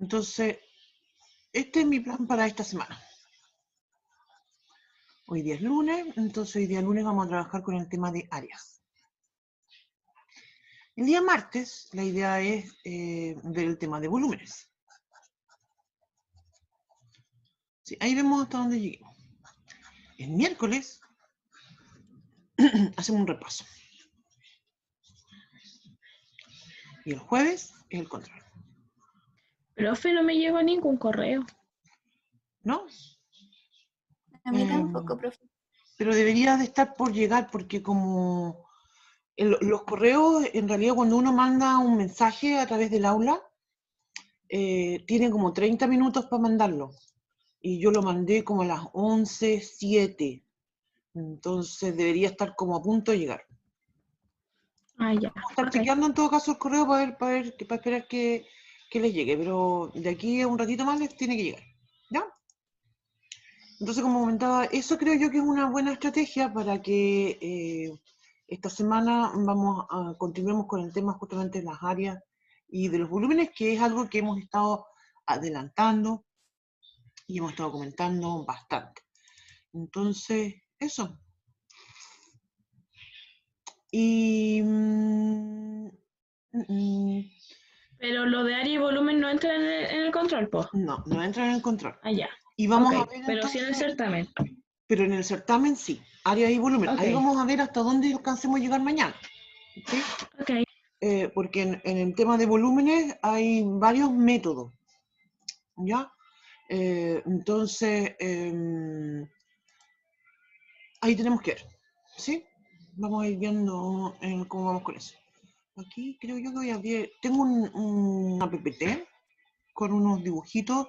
Entonces, este es mi plan para esta semana. Hoy día es lunes, entonces hoy día lunes vamos a trabajar con el tema de áreas. El día martes, la idea es ver el tema de volúmenes. Sí, ahí vemos hasta dónde lleguemos. El miércoles hacemos un repaso. Y el jueves es el control. Profe, no me llegó ningún correo. ¿No? A mí tampoco, profe. Pero debería de estar por llegar, porque como los correos, en realidad cuando uno manda un mensaje a través del aula, tiene como 30 minutos para mandarlo. Y yo lo mandé como a las 11:07. Entonces debería estar como a punto de llegar. Ah, ya. Vamos a estar Ok. chequeando en todo caso el correo para esperar que les llegue, pero de aquí a un ratito más les tiene que llegar. ¿Ya? Entonces, como comentaba, eso creo yo que es una buena estrategia para que esta semana continuemos con el tema justamente de las áreas y de los volúmenes, que es algo que hemos estado adelantando y hemos estado comentando bastante. Entonces, eso. Y... Pero lo de área y volumen no entra en el control, po. no, no entra en el control. Ah, ya. Y vamos Ok, a ver pero sí en el entonces, certamen. pero en el certamen sí, área y volumen. Ok. Ahí vamos a ver hasta dónde alcancemos a llegar mañana. ¿Sí? Ok. Porque en el tema de volúmenes hay varios métodos, ¿ya? Entonces, ahí tenemos que ver, ¿sí? Vamos a ir viendo cómo vamos con eso. Aquí creo yo que voy a abrir, tengo una PPT con unos dibujitos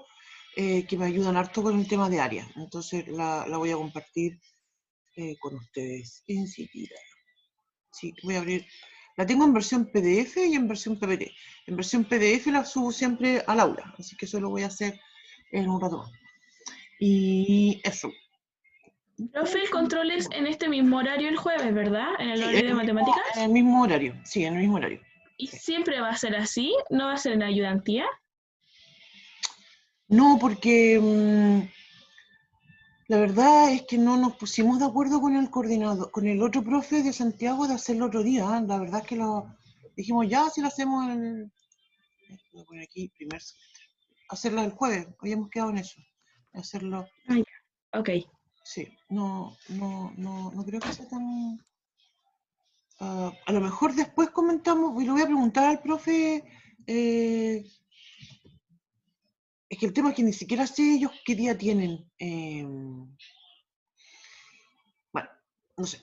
que me ayudan harto con el tema de área. Entonces la voy a compartir con ustedes enseguida. Sí, voy a abrir. La tengo en versión PDF y en versión PPT. En versión PDF la subo siempre al aula, así que eso lo voy a hacer en un rato más. Y eso. Profe, el control es en este mismo horario el jueves, ¿verdad? En el Sí, horario de matemáticas. en el mismo horario. Sí, en el mismo horario. ¿Y Sí. siempre va a ser así? ¿No va a ser en ayudantía? No, porque la verdad es que no nos pusimos de acuerdo con el coordinador, con el otro profe de Santiago de hacerlo otro día. La verdad es que lo dijimos ya, si lo hacemos voy a poner aquí primer semestre. Hacerlo el jueves, habíamos quedado en eso. Hacerlo. Ah, ya. Ok. Sí, no creo que sea tan... a lo mejor después comentamos, y lo voy a preguntar al profe, es que el tema es que ni siquiera sé ellos qué día tienen. Bueno, no sé.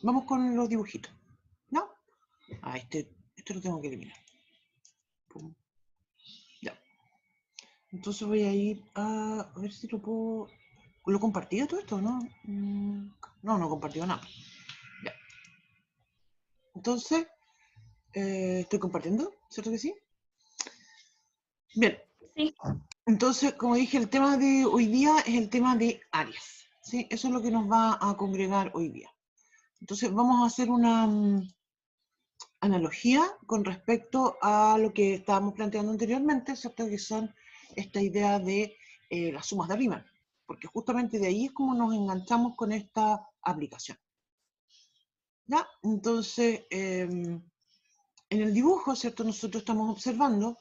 Vamos con los dibujitos, ¿no? Ah, este lo tengo que eliminar. Pum. Ya. Entonces voy a ir a ver si lo puedo... ¿Lo compartido todo esto, no? No compartido nada. Ya. Entonces, estoy compartiendo, ¿cierto que sí? Bien. Sí. Entonces, como dije, el tema de hoy día es el tema de áreas, ¿sí? Eso es lo que nos va a congregar hoy día. Entonces, vamos a hacer una analogía con respecto a lo que estábamos planteando anteriormente, ¿cierto? Que son esta idea de las sumas de Riemann, porque justamente de ahí es como nos enganchamos con esta aplicación. ¿Ya? Entonces, en el dibujo, ¿cierto? Nosotros estamos observando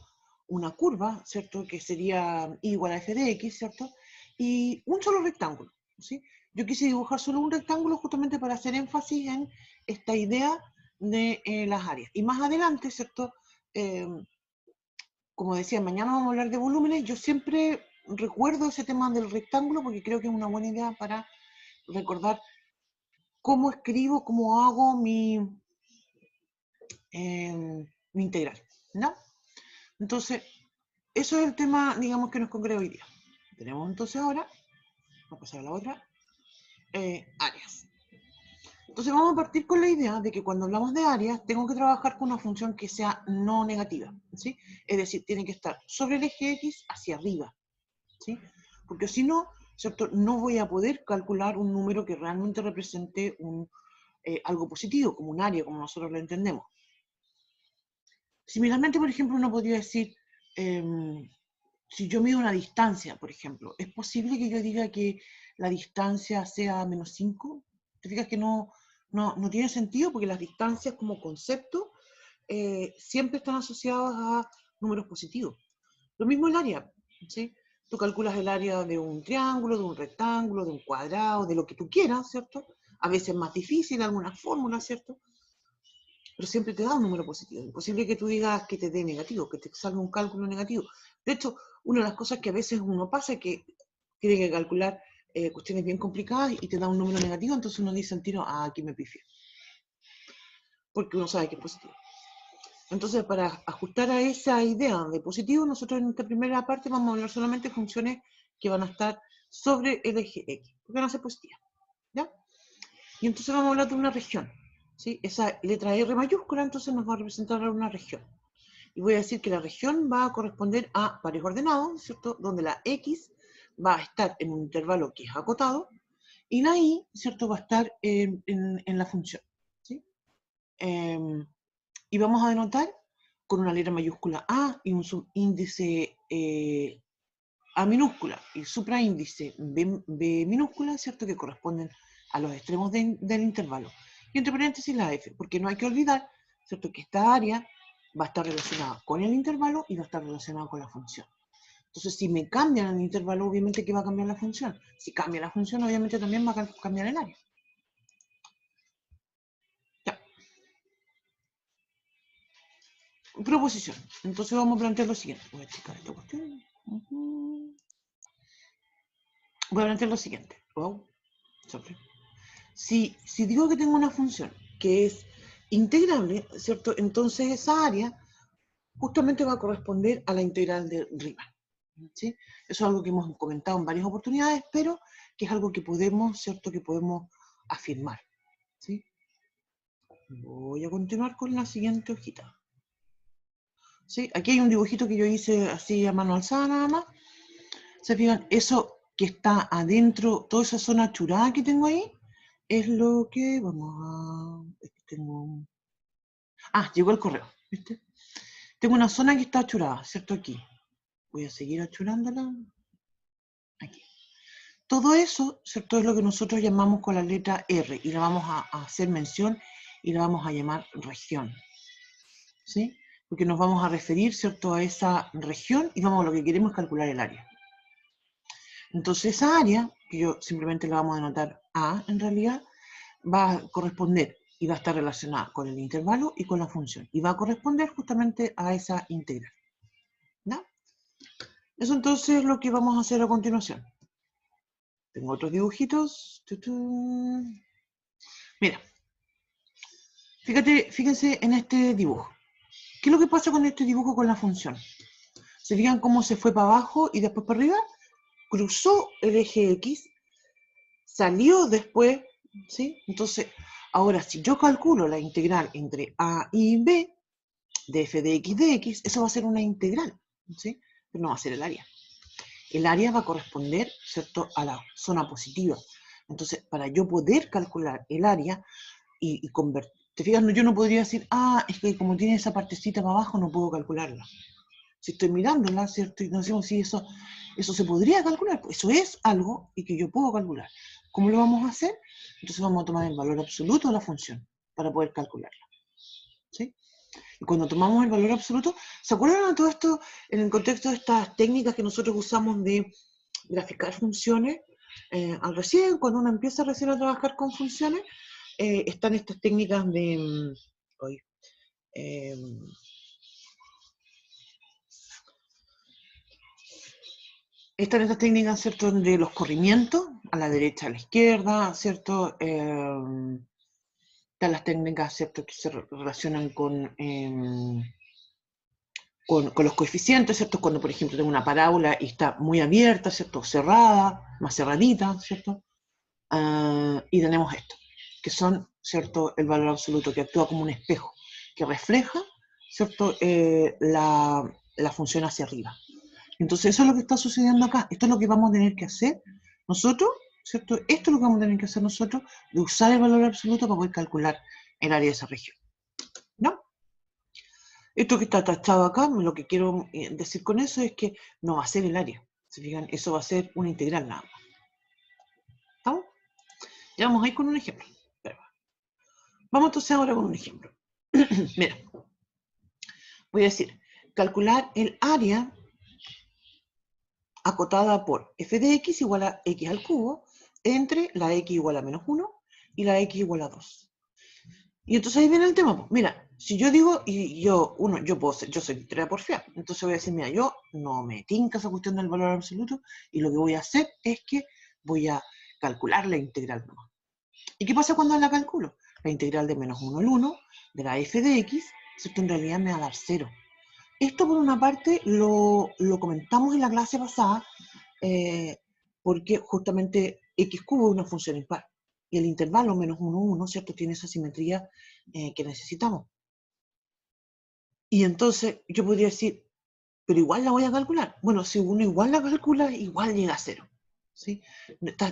una curva, ¿cierto? Que sería igual a f de x, ¿cierto? Y un solo rectángulo, ¿sí? Yo quise dibujar solo un rectángulo justamente para hacer énfasis en esta idea de las áreas. Y más adelante, ¿cierto? Como decía, mañana vamos a hablar de volúmenes. Yo siempre recuerdo ese tema del rectángulo porque creo que es una buena idea para recordar cómo escribo, cómo hago mi integral, ¿no? Entonces, eso es el tema, digamos, que nos congrega hoy día. Tenemos entonces ahora, vamos a pasar a la otra, áreas. Entonces vamos a partir con la idea de que cuando hablamos de áreas, tengo que trabajar con una función que sea no negativa, ¿sí? Es decir, tiene que estar sobre el eje X hacia arriba, ¿sí? Porque si no, ¿cierto? No voy a poder calcular un número que realmente represente algo positivo, como un área, como nosotros lo entendemos. Similarmente, por ejemplo, uno podría decir, si yo mido una distancia, por ejemplo, ¿es posible que yo diga que la distancia sea -5? ¿Te fijas que no tiene sentido? Porque las distancias como concepto siempre están asociadas a números positivos. Lo mismo el área, ¿sí? Tú calculas el área de un triángulo, de un rectángulo, de un cuadrado, de lo que tú quieras, ¿cierto? A veces es más difícil algunas fórmulas, ¿cierto? Pero siempre te da un número positivo. Imposible que tú digas que te dé negativo, que te salga un cálculo negativo. De hecho, una de las cosas que a veces uno pasa es que tiene que calcular cuestiones bien complicadas y te da un número negativo, entonces uno dice al tiro, ah, aquí me pifié. Porque uno sabe que es positivo. Entonces, para ajustar a esa idea de positivo, nosotros en esta primera parte vamos a hablar solamente de funciones que van a estar sobre el eje X, porque van a ser positivas, ¿ya? Y entonces vamos a hablar de una región, ¿sí? Esa letra R mayúscula entonces nos va a representar una región. Y voy a decir que la región va a corresponder a varios ordenados, ¿cierto? Donde la X va a estar en un intervalo que es acotado, y la Y, ¿cierto? Va a estar en la función, ¿sí? Y vamos a denotar con una letra mayúscula A y un subíndice A minúscula y supraíndice B minúscula, ¿cierto? Que corresponden a los extremos del intervalo. Y entre paréntesis la F, porque no hay que olvidar, ¿cierto? Que esta área va a estar relacionada con el intervalo y va a estar relacionada con la función. Entonces, si me cambian el intervalo, obviamente que va a cambiar la función. Si cambia la función, obviamente también va a cambiar el área. Ya. Proposición. Entonces vamos a plantear lo siguiente. Voy a checar esta cuestión. Voy a plantear lo siguiente. Wow. Sorry. Si digo que tengo una función que es integrable, ¿cierto? Entonces esa área justamente va a corresponder a la integral de Riemann, ¿sí? Eso es algo que hemos comentado en varias oportunidades, pero que es algo que podemos, ¿cierto? Que podemos afirmar, ¿sí? Voy a continuar con la siguiente hojita. ¿Sí? Aquí hay un dibujito que yo hice así a mano alzada nada más. ¿Se fijan? Eso que está adentro, toda esa zona churada que tengo ahí, es lo que vamos a... Tengo... Ah, llegó el correo, ¿viste? Tengo una zona que está achurada, ¿cierto? Aquí. Voy a seguir achurándola. Aquí. Todo eso, ¿cierto? Es lo que nosotros llamamos con la letra R, y la vamos a hacer mención y la vamos a llamar región, ¿sí? Porque nos vamos a referir, ¿cierto? A esa región y vamos a lo que queremos es calcular el área. Entonces esa área, que yo simplemente la vamos a denotar A en realidad, va a corresponder y va a estar relacionada con el intervalo y con la función. Y va a corresponder justamente a esa integral. ¿Ya? Eso entonces es lo que vamos a hacer a continuación. Tengo otros dibujitos. Mira. Fíjense en este dibujo. ¿Qué es lo que pasa con este dibujo con la función? ¿Se fijan cómo se fue para abajo y después para arriba? Cruzó el eje X, salió después, ¿sí? Entonces, ahora si yo calculo la integral entre A y B, de f de x, eso va a ser una integral, ¿sí? Pero no va a ser el área. El área va a corresponder, ¿cierto?, a la zona positiva. Entonces, para yo poder calcular el área y convertir, te fijas, yo no podría decir, ah, es que como tiene esa partecita para abajo no puedo calcularla. Si estoy mirándola, ¿cierto? Y no decimos si eso se podría calcular, pues eso es algo y que yo puedo calcular. ¿Cómo lo vamos a hacer? Entonces vamos a tomar el valor absoluto de la función para poder calcularla, ¿sí? Y cuando tomamos el valor absoluto, ¿se acuerdan de todo esto en el contexto de estas técnicas que nosotros usamos de graficar funciones? Al recién, cuando uno empieza recién a trabajar con funciones, están estas técnicas de... están estas técnicas, ¿cierto?, de los corrimientos, a la derecha, a la izquierda, ¿cierto? Están las técnicas, ¿cierto?, que se relacionan con los coeficientes, ¿cierto? Cuando, por ejemplo, tengo una parábola y está muy abierta, ¿cierto? Cerrada, más cerradita, ¿cierto? Y tenemos esto, que son, ¿cierto?, el valor absoluto, que actúa como un espejo, que refleja, ¿cierto?, la función hacia arriba. Entonces, eso es lo que está sucediendo acá. Esto es lo que vamos a tener que hacer nosotros, ¿cierto? Esto es lo que vamos a tener que hacer nosotros, de usar el valor absoluto para poder calcular el área de esa región, ¿no? Esto que está tachado acá, lo que quiero decir con eso es que no va a ser el área. ¿Se fijan? Eso va a ser una integral nada más. ¿Estamos? Ya vamos a ir con un ejemplo. Vamos entonces ahora con un ejemplo. Mira, voy a decir, calcular el área acotada por f de x igual a x al cubo entre la x igual a menos 1 y la x igual a 2. Y entonces ahí viene el tema. Pues, mira, si yo digo, y yo soy tarea porfiada, entonces voy a decir, mira, yo no me tinca esa cuestión del valor absoluto, y lo que voy a hacer es que voy a calcular la integral nomás. ¿Y qué pasa cuando la calculo? La integral de menos 1 al 1 de la f de x, ¿cierto? En realidad me va a dar 0. Esto por una parte lo comentamos en la clase pasada, porque justamente x cubo es una función impar. Y el intervalo menos 1, 1, ¿cierto? Tiene esa simetría que necesitamos. Y entonces yo podría decir, pero igual la voy a calcular. Bueno, si uno igual la calcula, igual llega a 0. ¿Sí?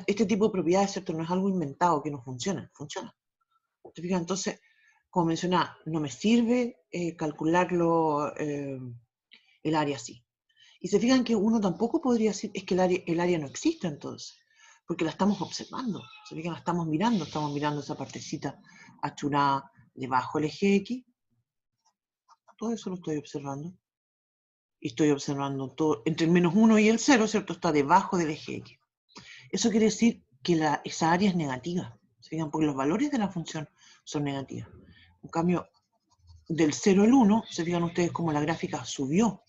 Este tipo de propiedades, ¿cierto? No es algo inventado que no funciona, funciona. ¿Te fijas? Entonces, como mencionaba, no me sirve calcularlo el área así. Y se fijan que uno tampoco podría decir, es que el área no existe entonces, porque la estamos observando, se fijan, la estamos mirando esa partecita achurada debajo del eje X, todo eso lo estoy observando, y estoy observando todo, entre el menos 1 y el 0, ¿cierto? Está debajo del eje X. Eso quiere decir que esa área es negativa, se fijan, porque los valores de la función son negativos. En cambio, del 0 al 1, se fijan ustedes cómo la gráfica subió,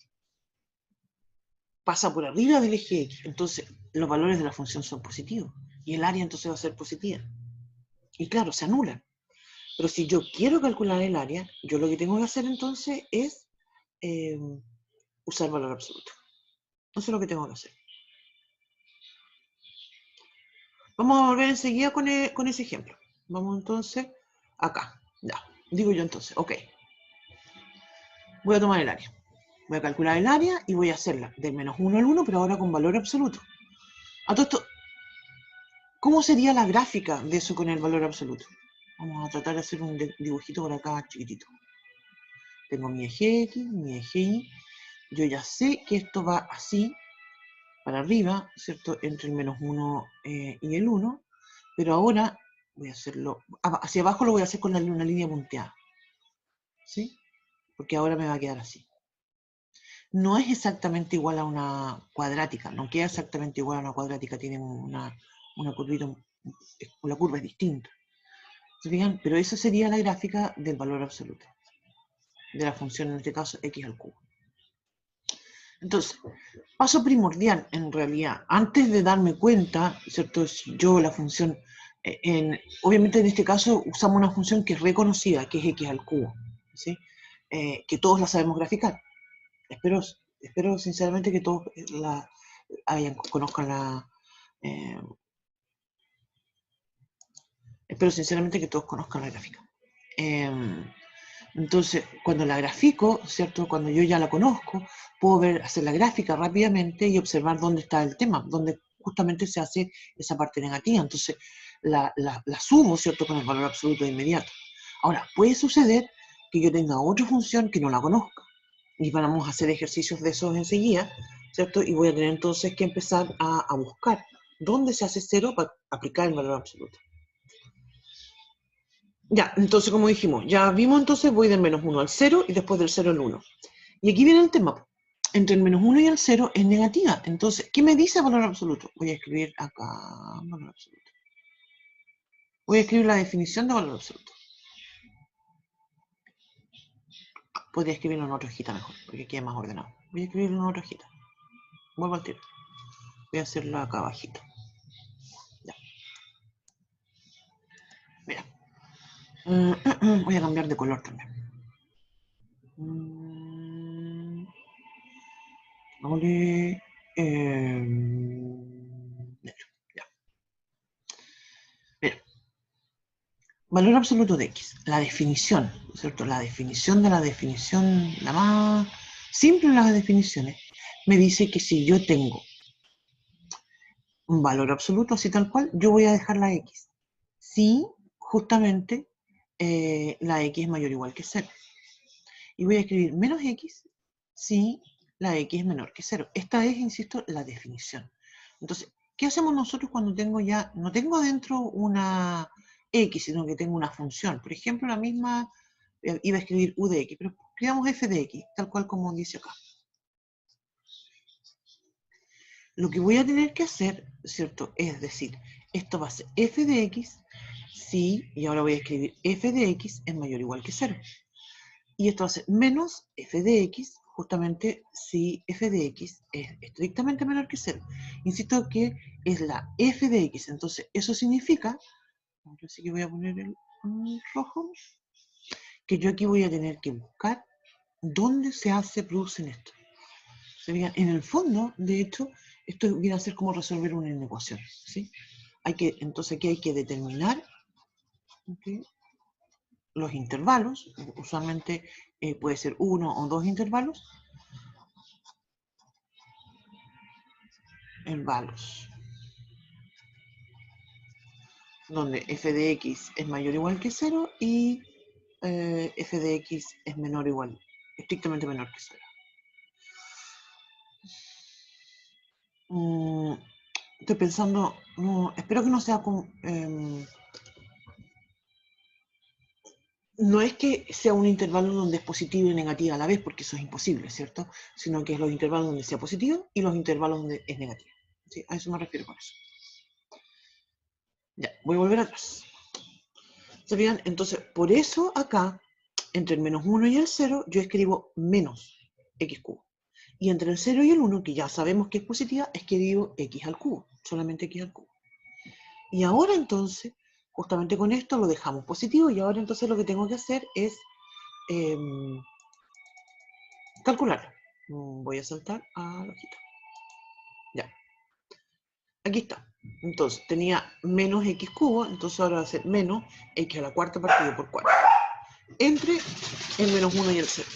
pasa por arriba del eje X, entonces los valores de la función son positivos, y el área entonces va a ser positiva. Y claro, se anulan. Pero si yo quiero calcular el área, yo lo que tengo que hacer entonces es usar valor absoluto. Eso es lo que tengo que hacer. Vamos a volver enseguida con ese ejemplo. Vamos entonces acá. Ya, digo yo entonces, ok. Voy a tomar el área. Voy a calcular el área y voy a hacerla de menos 1 al 1, pero ahora con valor absoluto. A todo esto, ¿cómo sería la gráfica de eso con el valor absoluto? Vamos a tratar de hacer un dibujito por acá chiquitito. Tengo mi eje X, mi eje Y. Yo ya sé que esto va así, para arriba, ¿cierto? Entre el menos 1 y el 1. Pero ahora voy a hacerlo, hacia abajo lo voy a hacer con una línea punteada. ¿Sí? Porque ahora me va a quedar así. No es exactamente igual a una cuadrática, no queda exactamente igual a una cuadrática, tiene una curvita, la curva es distinta. ¿Se fijan? Pero esa sería la gráfica del valor absoluto, de la función, en este caso, x al cubo. Entonces, paso primordial, en realidad, antes de darme cuenta, ¿cierto? Si yo la función, obviamente en este caso usamos una función que es reconocida, que es x al cubo, ¿sí? Que todos la sabemos graficar. Espero sinceramente que todos conozcan la... espero sinceramente que todos conozcan la gráfica. Entonces, cuando la grafico, ¿cierto? Cuando yo ya la conozco, puedo hacer la gráfica rápidamente y observar dónde está el tema, dónde justamente se hace esa parte negativa. Entonces, la sumo, ¿cierto? Con el valor absoluto de inmediato. Ahora, puede suceder que yo tenga otra función que no la conozca. Y vamos a hacer ejercicios de esos enseguida, ¿cierto? Y voy a tener entonces que empezar a buscar dónde se hace 0 para aplicar el valor absoluto. Ya, entonces como dijimos, ya vimos entonces voy del menos 1 al 0 y después del 0 al 1. Y aquí viene el tema. Entre el menos 1 y el 0 es negativa. Entonces, ¿qué me dice valor absoluto? Voy a escribir acá valor absoluto. Voy a escribir la definición de valor absoluto. Podría escribirlo en otra hojita mejor, porque queda más ordenado. Voy a escribirlo en otra hojita. Vuelvo al tiro. Voy a hacerlo acá abajito. Ya. Mira. Voy a cambiar de color también. Vale. Ya. Mira. Valor absoluto de x. La definición, ¿cierto? La definición de la definición, la más simple de las definiciones, me dice que si yo tengo un valor absoluto, así tal cual, yo voy a dejar la x. Si justamente la x es mayor o igual que 0. Y voy a escribir menos x si la x es menor que 0. Esta es, insisto, la definición. Entonces, ¿qué hacemos nosotros cuando tengo ya, no tengo dentro una x, sino que tengo una función? Por ejemplo, la misma, iba a escribir u de x, pero escribamos f de x, tal cual como dice acá. Lo que voy a tener que hacer, ¿cierto? Es decir, esto va a ser f de x si, y ahora voy a escribir f de x es mayor o igual que 0. Y esto va a ser menos f de x, justamente si f de x es estrictamente menor que 0. Insisto que es la f de x, entonces eso significa, ahora sí que voy a poner el rojo, que yo aquí voy a tener que buscar dónde se producen esto. En el fondo, de hecho, esto viene a ser como resolver una ecuación, ¿sí? Entonces aquí hay que determinar, ¿okay?, los intervalos, usualmente puede ser 1 o 2 intervalos, donde f de x es mayor o igual que 0 y f de x es menor o igual, estrictamente menor que 0. Estoy pensando, espero que no sea como... no es que sea un intervalo donde es positivo y negativo a la vez, porque eso es imposible, ¿cierto? Sino que es los intervalos donde sea positivo y los intervalos donde es negativo. ¿Sí? A eso me refiero con eso. Ya, voy a volver atrás. ¿Se fijan? Entonces, por eso acá, entre el menos 1 y el 0, yo escribo menos x cubo. Y entre el 0 y el 1, que ya sabemos que es positiva, escribo x al cubo, solamente x al cubo. Y ahora entonces, justamente con esto lo dejamos positivo, y ahora entonces lo que tengo que hacer es calcularlo. Voy a saltar a la hojita. Ya. Aquí está. Entonces, tenía menos x cubo, entonces ahora va a ser menos x a la cuarta partido por 4. Entre el menos 1 y el 0.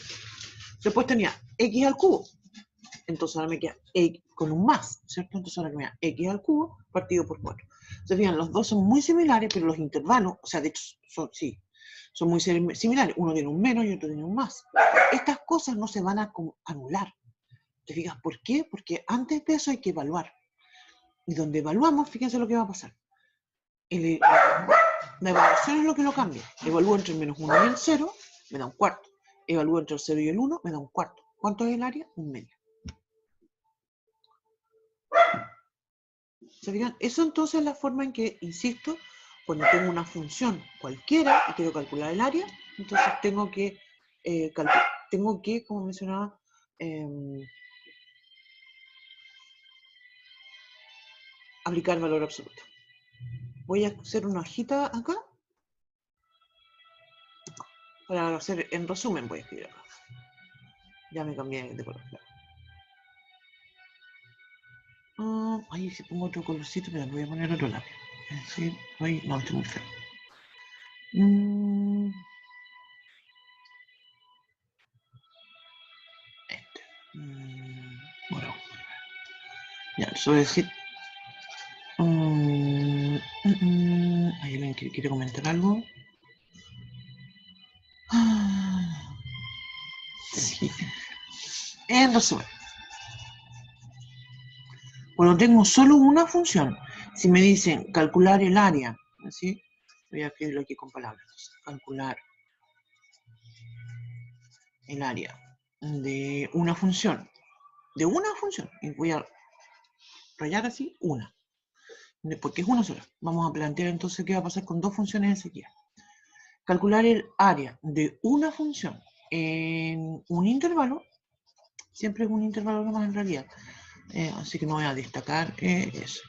Después tenía x al cubo. Entonces ahora me queda x con un más, ¿cierto? Entonces ahora me queda x al cubo partido por 4. Entonces, fíjense, los dos son muy similares, pero los intervalos, o sea, de hecho, son muy similares. Uno tiene un menos y otro tiene un más. Estas cosas no se van a anular. ¿Te fijas por qué? Porque antes de eso hay que evaluar. Y donde evaluamos, fíjense lo que va a pasar. La evaluación es lo que lo cambia. Evalúo entre el menos 1 y el 0, me da un cuarto. Evalúo entre el 0 y el 1, me da un cuarto. ¿Cuánto es el área? Un medio. ¿Se fijan? Eso entonces es la forma en que, insisto, cuando tengo una función cualquiera y quiero calcular el área, entonces tengo que como mencionaba, aplicar valor absoluto. Voy a hacer una hojita acá. Para hacer, en resumen, voy a escribir acá. Ya me cambié de color. Ahí si pongo otro colorcito, pero voy a poner otro lápiz. Es decir, no, estoy muy feo. Este. Bueno. Ya, eso voy a decir. Ahí alguien quiere comentar algo. Sí. En resumen, cuando tengo solo una función, si me dicen calcular el área, ¿sí? Voy a escribirlo aquí con palabras. Calcular el área de una función. Y voy a rayar así una. Porque es una sola. Vamos a plantear entonces qué va a pasar con dos funciones enseguida. Calcular el área de una función en un intervalo. Siempre es un intervalo nomás en realidad. Así que no voy a destacar eso.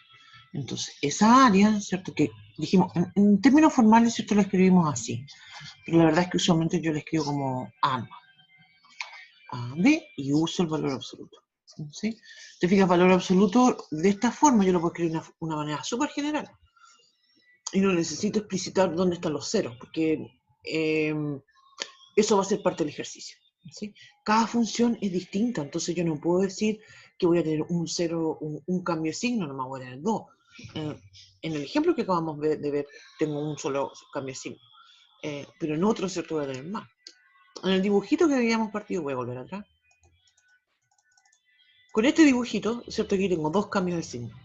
Entonces, esa área, ¿cierto? Que dijimos, en términos formales, ¿cierto? La escribimos así. Pero la verdad es que usualmente yo la escribo como A, B, y uso el valor absoluto. ¿Sí? Te fijas, valor absoluto, de esta forma yo lo puedo escribir de una manera súper general. Y no necesito explicitar dónde están los ceros, porque eso va a ser parte del ejercicio. ¿Sí? Cada función es distinta, entonces yo no puedo decir que voy a tener un cero, un cambio de signo, nomás voy a tener dos. En el ejemplo que acabamos de ver, tengo un solo cambio de signo, pero en otro, ¿cierto?, voy a tener más. En el dibujito que habíamos partido, voy a volver atrás. Con este dibujito, ¿cierto? Aquí tengo dos cambios de signo.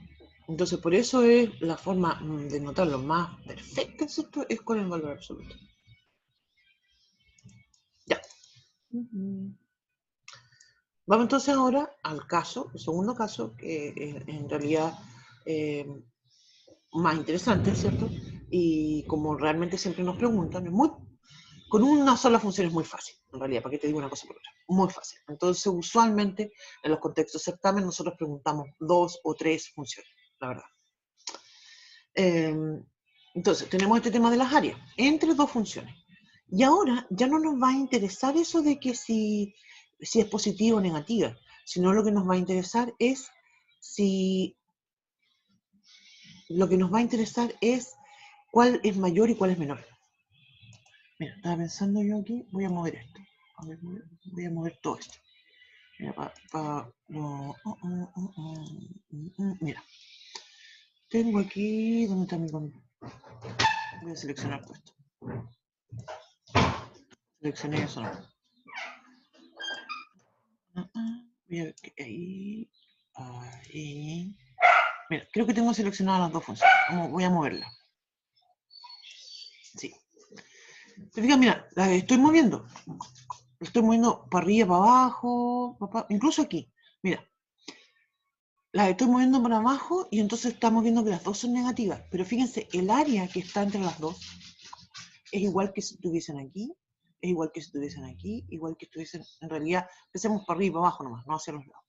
Entonces, por eso es la forma de notarlo más perfecta, ¿cierto? Es con el valor absoluto. Ya. Vamos entonces ahora al caso, el segundo caso, que en realidad más interesante, ¿cierto? Y como realmente siempre nos preguntan, con una sola función es muy fácil, en realidad, ¿para qué te digo una cosa por otra? Muy fácil. Entonces, usualmente, en los contextos certamen, nosotros preguntamos 2 o 3 funciones, la verdad. Entonces, tenemos este tema de las áreas, entre dos funciones. Y ahora ya no nos va a interesar eso de que si es positiva o negativa, sino lo que nos va a interesar es cuál es mayor y cuál es menor. Mira, estaba pensando yo aquí, voy a mover esto. A ver, voy a mover todo esto. Mira, mira. Tengo aquí, ¿dónde está mi voy a seleccionar todo esto. Seleccioné eso, no. Voy a ver que ahí. Mira, creo que tengo seleccionadas las dos funciones. Voy a moverla. Sí. ¿Te fijas? Mira, las estoy moviendo. Las estoy moviendo para arriba, para abajo, incluso aquí. Mira. Las estoy moviendo para abajo y entonces estamos viendo que las dos son negativas. Pero fíjense, el área que está entre las dos es igual que si estuviesen aquí, es igual que si estuviesen aquí, igual que estuviesen, en realidad, empecemos para arriba y para abajo nomás, no hacia los lados.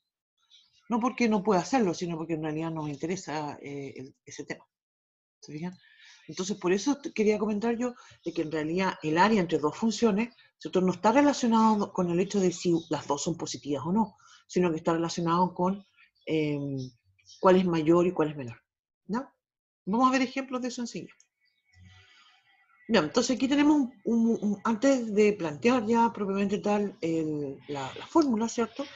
No porque no pueda hacerlo, sino porque en realidad no me interesa ese tema. ¿Se fijan? Entonces, por eso quería comentar yo de que en realidad el área entre dos funciones, ¿cierto? No está relacionado con el hecho de si las dos son positivas o no, sino que está relacionado con cuál es mayor y cuál es menor. ¿No? Vamos a ver ejemplos de eso enseguida. Bien, entonces aquí tenemos, antes de plantear ya propiamente tal la fórmula, ¿cierto?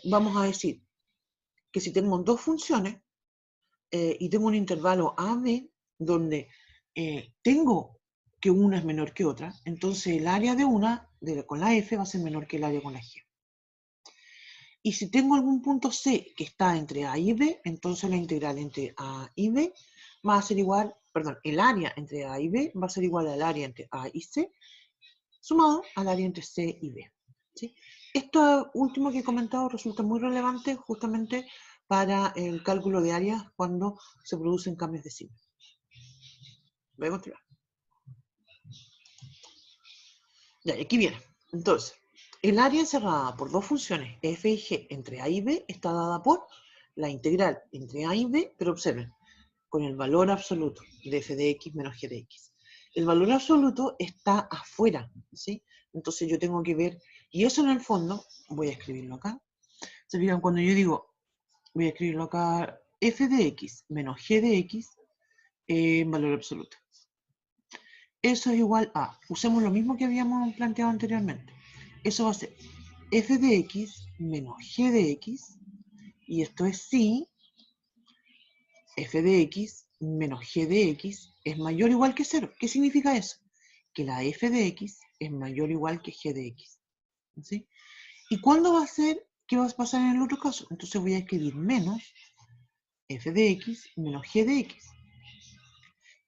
Vamos a decir que si tengo dos funciones y tengo un intervalo AB donde tengo que una es menor que otra, entonces el área de una con la F va a ser menor que el área con la G. Y si tengo algún punto C que está entre A y B, entonces la integral entre A y B va a ser igual, perdón, el área entre A y B va a ser igual al área entre A y C, sumado al área entre C y B. ¿Sí? Esto último que he comentado resulta muy relevante justamente para el cálculo de áreas cuando se producen cambios de signo. Voy a continuar. Ya, aquí viene. Entonces, el área encerrada por dos funciones f y g entre a y b está dada por la integral entre a y b, pero observen, con el valor absoluto de f de x menos g de x. El valor absoluto está afuera, ¿sí? Entonces yo tengo que ver, y eso en el fondo, voy a escribirlo acá. ¿Se fijan? Cuando yo digo, voy a escribirlo acá, f de x menos g de x en valor absoluto. Eso es igual a, usemos lo mismo que habíamos planteado anteriormente. Eso va a ser f de x menos g de x, y esto es si f de x menos g de x es mayor o igual que 0. ¿Qué significa eso? Que la f de x es mayor o igual que g de x. ¿Sí? ¿Y cuándo va a ser? ¿Qué va a pasar en el otro caso? Entonces voy a escribir menos f de x menos g de x.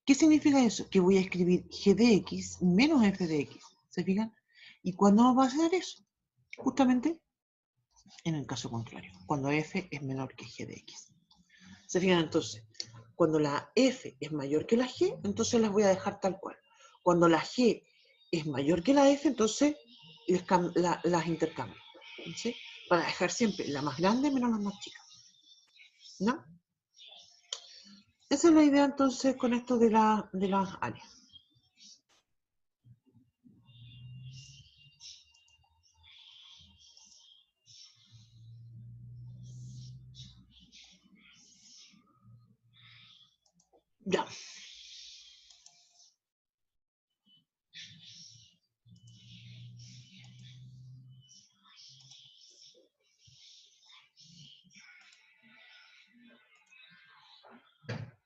¿Qué significa eso? Que voy a escribir g de x menos f de x. ¿Se fijan? ¿Y cuándo va a ser eso? Justamente en el caso contrario, cuando f es menor que g de x. ¿Se fijan? Entonces, cuando la f es mayor que la g, entonces las voy a dejar tal cual. Cuando la g es mayor que la f, entonces las intercambio. ¿Sí? Para dejar siempre la más grande menos la más chica. ¿No? Esa es la idea entonces con esto de las áreas. Ya.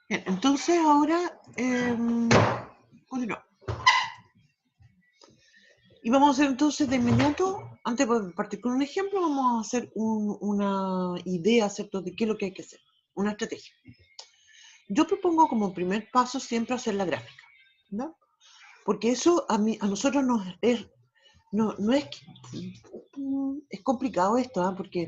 Bien, entonces ahora continuamos. Y vamos a hacer entonces de inmediato, antes de partir con un ejemplo, vamos a hacer una idea, ¿cierto?, de qué es lo que hay que hacer, una estrategia. Yo propongo como primer paso siempre hacer la gráfica, ¿no? Porque eso a nosotros no es es complicado esto, ¿eh? Porque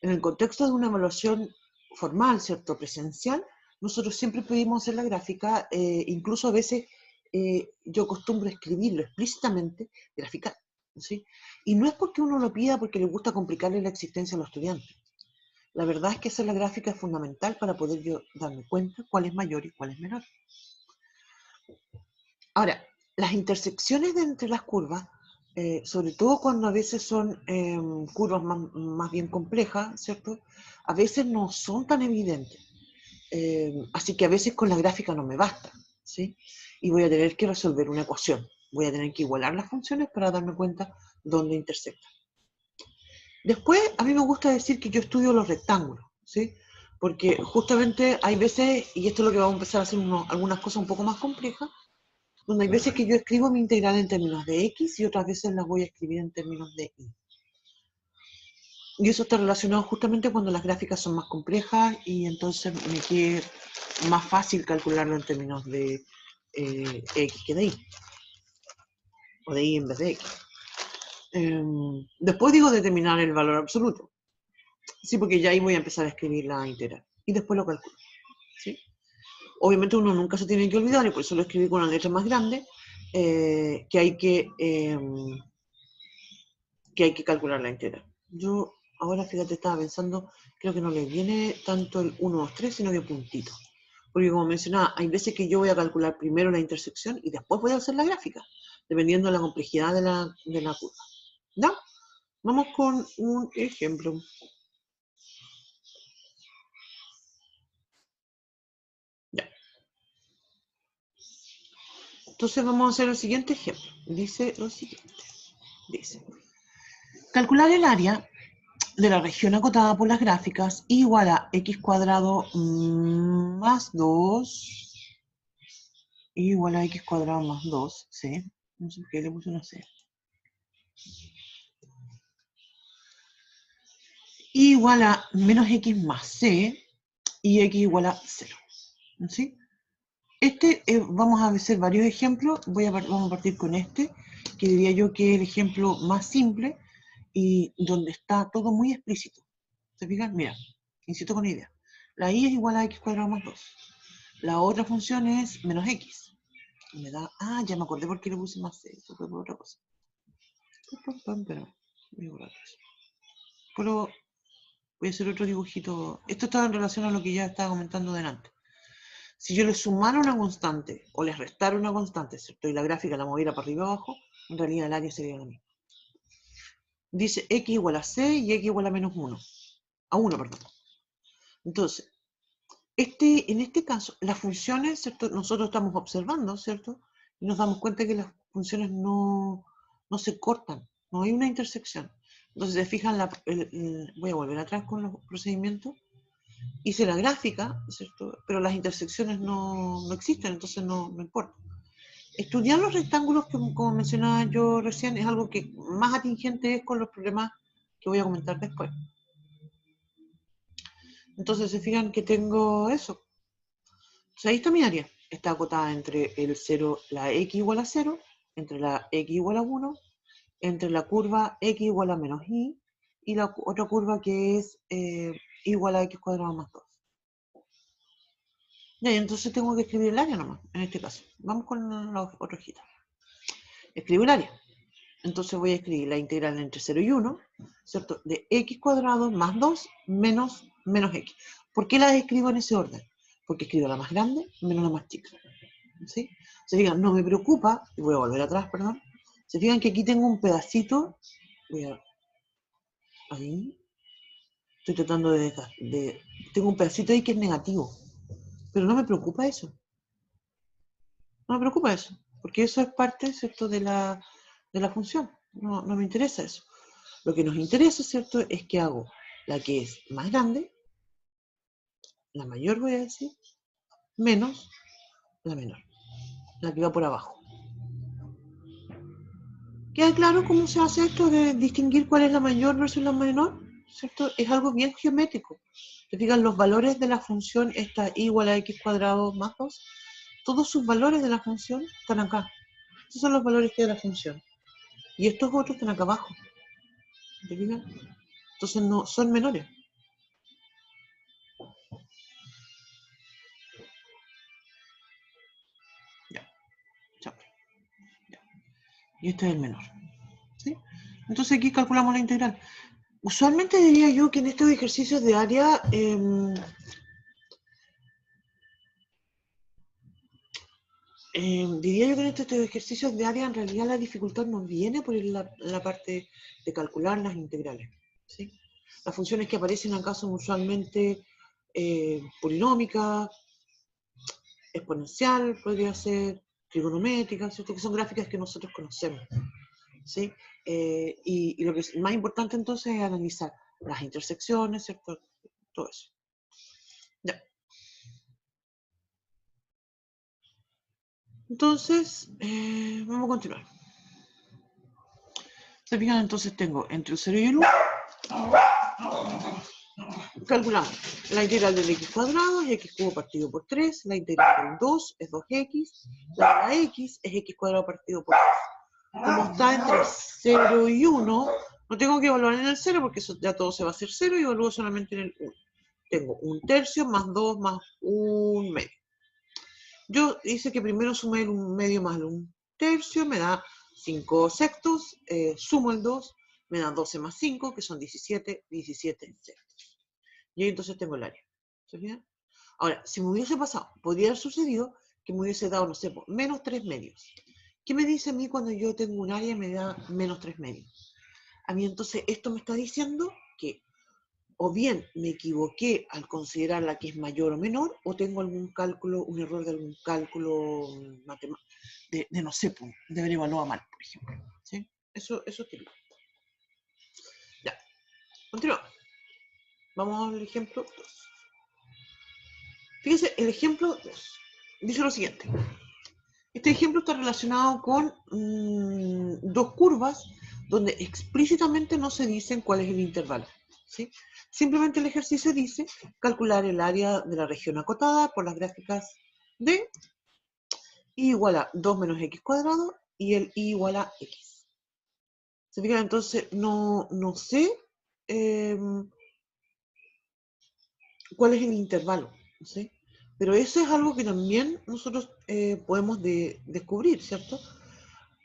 en el contexto de una evaluación formal, ¿cierto?, presencial, nosotros siempre pedimos hacer la gráfica, incluso a veces yo acostumbro escribirlo explícitamente, graficar, ¿sí? Y no es porque uno lo pida porque le gusta complicarle la existencia a los estudiantes. La verdad es que hacer la gráfica es fundamental para poder yo darme cuenta cuál es mayor y cuál es menor. Ahora, las intersecciones entre las curvas, sobre todo cuando a veces son curvas más bien complejas, ¿cierto? A veces no son tan evidentes. Así que a veces con la gráfica no me basta, ¿sí? Y voy a tener que resolver una ecuación. Voy a tener que igualar las funciones para darme cuenta dónde intersectan. Después, a mí me gusta decir que yo estudio los rectángulos, ¿sí? Porque justamente hay veces, y esto es lo que vamos a empezar a hacer algunas cosas un poco más complejas, donde hay veces que yo escribo mi integral en términos de x y otras veces las voy a escribir en términos de y. Y eso está relacionado justamente cuando las gráficas son más complejas y entonces me quede más fácil calcularlo en términos de x que de y. O de y en vez de x. Después digo determinar el valor absoluto. Sí, porque ya ahí voy a empezar a escribir la integral. Y después lo calculo. ¿Sí? Obviamente uno nunca se tiene que olvidar, y por eso lo escribí con una letra más grande, que hay que calcular la integral. Yo ahora, fíjate, estaba pensando, creo que no le viene tanto el 1, 2, 3, sino que puntito. Porque como mencionaba, hay veces que yo voy a calcular primero la intersección y después voy a hacer la gráfica, dependiendo de la complejidad de la curva. ¿Ya? Vamos con un ejemplo. Ya. Entonces vamos a hacer el siguiente ejemplo. Dice lo siguiente. Dice, calcular el área de la región acotada por las gráficas igual a x cuadrado más 2 igual a x cuadrado más 2, ¿sí? No sé por qué le puse una C. Igual a menos x más c y x igual a 0, ¿sí? Vamos a hacer varios ejemplos, vamos a partir con este, que diría yo que es el ejemplo más simple y donde está todo muy explícito. ¿Se fijan? Mira, insisto con la idea. La y es igual a x cuadrado más 2. La otra función es menos x. Me da, ya me acordé por qué le puse más c, eso fue por otra cosa. Pero voy a borrar eso. Pero voy a hacer otro dibujito. Esto está en relación a lo que ya estaba comentando delante. Si yo le sumara una constante o les restara una constante, ¿cierto? Y la gráfica la moviera para arriba abajo, en realidad el área sería la misma. Dice x igual a c y x igual a menos 1. A 1, perdón. Entonces, en este caso, las funciones, ¿cierto? Nosotros estamos observando, ¿cierto? Y nos damos cuenta que las funciones no se cortan, no hay una intersección. Entonces, se fijan, voy a volver atrás con los procedimientos. Hice la gráfica, ¿cierto? Pero las intersecciones no existen, entonces no importa. Estudiar los rectángulos, como mencionaba yo recién, es algo que más atingente es con los problemas que voy a comentar después. Entonces se fijan que tengo eso. O sea, ahí está mi área. Está acotada entre el 0, la x igual a 0, entre la x igual a 1, entre la curva x igual a menos y la otra curva que es igual a x cuadrado más 2. Y entonces tengo que escribir el área nomás, en este caso. Vamos con la otra hojita. Escribo el área. Entonces voy a escribir la integral entre 0 y 1, ¿cierto? De x cuadrado más 2 menos x. ¿Por qué las escribo en ese orden? Porque escribo la más grande menos la más chica. ¿Sí? Se fijan, no me preocupa, y voy a volver atrás, perdón. Se fijan que aquí tengo un pedacito, ahí, estoy tratando tengo un pedacito ahí que es negativo, pero no me preocupa eso. No me preocupa eso, porque eso es parte, ¿cierto?, de la función. No me interesa eso. Lo que nos interesa, ¿cierto?, es que hago la que es más grande, la mayor voy a decir, menos la menor, la que va por abajo. ¿Queda claro cómo se hace esto de distinguir cuál es la mayor versus la menor? ¿Cierto? Es algo bien geométrico. ¿Te fijas? Los valores de la función esta y igual a x cuadrado más 2, todos sus valores de la función están acá. Estos son los valores que hay de la función. Y estos otros están acá abajo. ¿Te fijas? Entonces no son menores. Ya. Ya. Y este es el menor. ¿Sí? Entonces aquí calculamos la integral. Usualmente diría yo que en estos ejercicios de área diría yo que en estos ejercicios de área en realidad la dificultad no viene por la parte de calcular las integrales. ¿Sí? Las funciones que aparecen acá son usualmente polinómicas, exponencial, podría ser trigonométrica, ¿cierto? Que son gráficas que nosotros conocemos. ¿Sí? Y lo que es más importante entonces es analizar las intersecciones, ¿cierto? Todo eso. Ya. Entonces, vamos a continuar. Se fijan, entonces tengo entre el 0 y el 1. Calculamos la integral del x cuadrado es x cubo partido por 3, la integral del 2 es 2x, la de la x es x cuadrado partido por 3. Como está entre 0 y 1, no tengo que evaluar en el 0 porque eso ya todo se va a hacer 0 y evalúo solamente en el 1. Tengo 1/3 más 2 más 1/2. Yo hice que primero sumé el 1/2 más el 1/3, me da 5/6, sumo el 2, me da 12 más 5, que son 17 sextos. Y ahí entonces tengo el área. ¿Se fijan? Ahora, si me hubiese pasado, podría haber sucedido que me hubiese dado, no sé, menos 3 medios. ¿Qué me dice a mí cuando yo tengo un área y me da menos 3 medios? A mí entonces esto me está diciendo que o bien me equivoqué al considerarla que es mayor o menor, o tengo algún cálculo, un error de algún cálculo matemático, de no sé, de haber evaluado mal, por ejemplo. ¿Sí? Eso es típico. Ya, continuamos. Vamos al ejemplo 2. Fíjense, el ejemplo 2 dice lo siguiente. Este ejemplo está relacionado con dos curvas donde explícitamente no se dicen cuál es el intervalo. ¿Sí? Simplemente el ejercicio dice calcular el área de la región acotada por las gráficas de y igual a 2 menos x cuadrado y el y igual a x. ¿Se fijan? Entonces no sé cuál es el intervalo. ¿Sí? Pero eso es algo que también nosotros podemos descubrir, ¿cierto?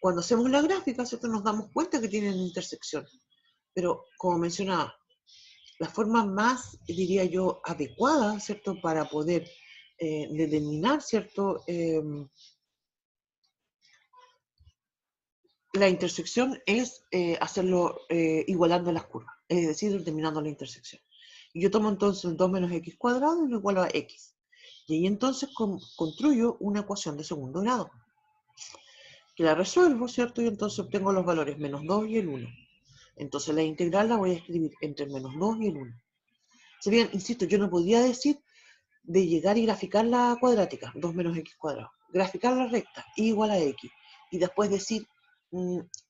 Cuando hacemos la gráfica, ¿cierto? Nos damos cuenta que tienen intersección. Pero, como mencionaba, la forma más, diría yo, adecuada, ¿cierto? Para poder determinar, ¿cierto? La intersección es hacerlo igualando las curvas, es decir, determinando la intersección. Y yo tomo entonces el 2 menos x cuadrado y lo igualo a x. Y ahí entonces construyo una ecuación de segundo grado. Que la resuelvo, ¿cierto? Y entonces obtengo los valores menos 2 y el 1. Entonces la integral la voy a escribir entre el menos 2 y el 1. Si bien, insisto, yo no podría decir de llegar y graficar la cuadrática, 2 menos x cuadrado, graficar la recta, y igual a x, y después decir,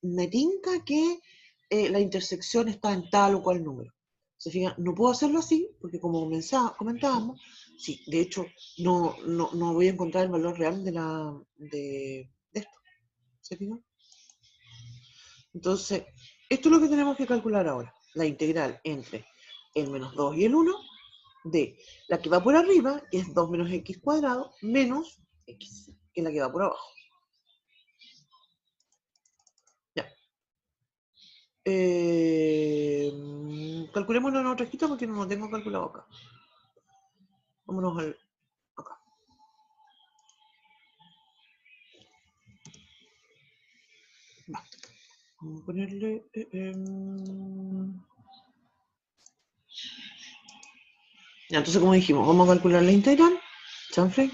me tinca que la intersección está en tal o cual número. ¿Se fijan? No puedo hacerlo así, porque como comentábamos, sí, de hecho, no voy a encontrar el valor real de esto. ¿Se fijan? Entonces, esto es lo que tenemos que calcular ahora. La integral entre el menos 2 y el 1 de la que va por arriba, que es 2 menos x cuadrado, menos x, que es la que va por abajo. Ya. Calculémoslo en otra hojita porque no lo tengo calculado acá. Vámonos acá. Va. Vamos a ponerle... Ya, entonces como dijimos, vamos a calcular la integral. Chanfrey.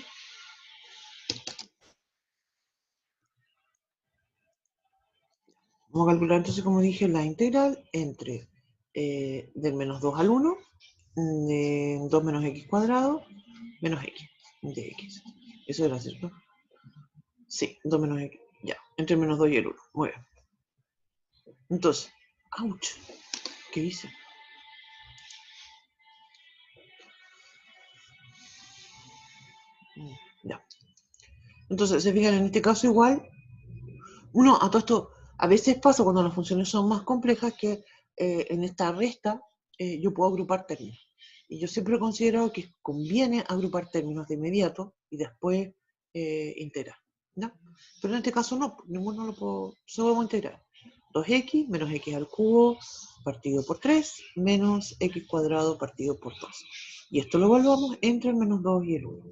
Vamos a calcular entonces, como dije, la integral entre del menos 2 al 1, de 2 menos x cuadrado, menos x, de x. Eso era, ¿cierto? Sí, 2 menos x, ya, entre el menos 2 y el 1. Muy bien. Entonces, ouch, ¿qué hice? Ya. Entonces, se fijan, en este caso igual, uno, a todo esto, a veces pasa cuando las funciones son más complejas que en esta resta yo puedo agrupar términos. Y yo siempre he considerado que conviene agrupar términos de inmediato y después integrar. ¿No? Pero en este caso no, ninguno lo puedo, solo vamos a integrar. 2x menos x al cubo partido por 3 menos x cuadrado partido por 2. Y esto lo evaluamos entre el menos 2 y el 1.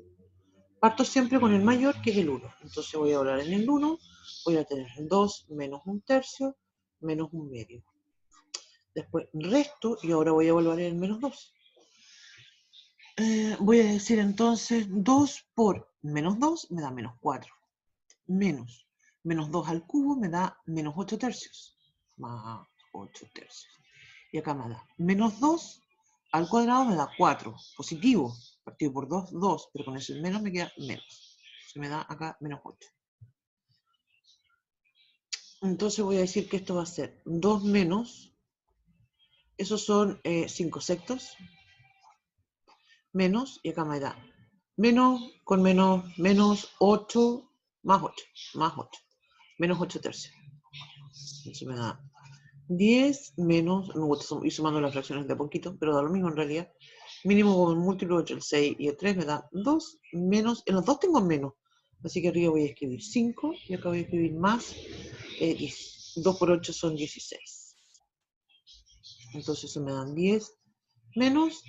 Parto siempre con el mayor, que es el 1. Entonces voy a hablar en el 1, voy a tener 2 menos 1/3 menos 1/2. Después resto y ahora voy a evaluar en el menos 2. Voy a decir entonces 2 por menos 2 me da menos 4. Menos 2 al cubo me da menos 8/3. Más 8/3. Y acá me da menos 2 al cuadrado me da 4. Positivo. Partido por 2, 2. Pero con ese menos me queda menos. Se me da acá menos 8. Entonces voy a decir que esto va a ser 2 menos, esos son 5 sextos, menos, y acá me da menos con menos, menos 8, más 8, más 8, menos 8/3. Eso me da 10 menos, me gusta ir sumando las fracciones de a poquito, pero da lo mismo en realidad. Mínimo con múltiplo 8, el 6 y el 3 me da 2 menos, en los dos tengo menos, así que arriba voy a escribir 5 y acá voy a escribir más 10. 2 por 8 son 16. Entonces eso me dan 10 menos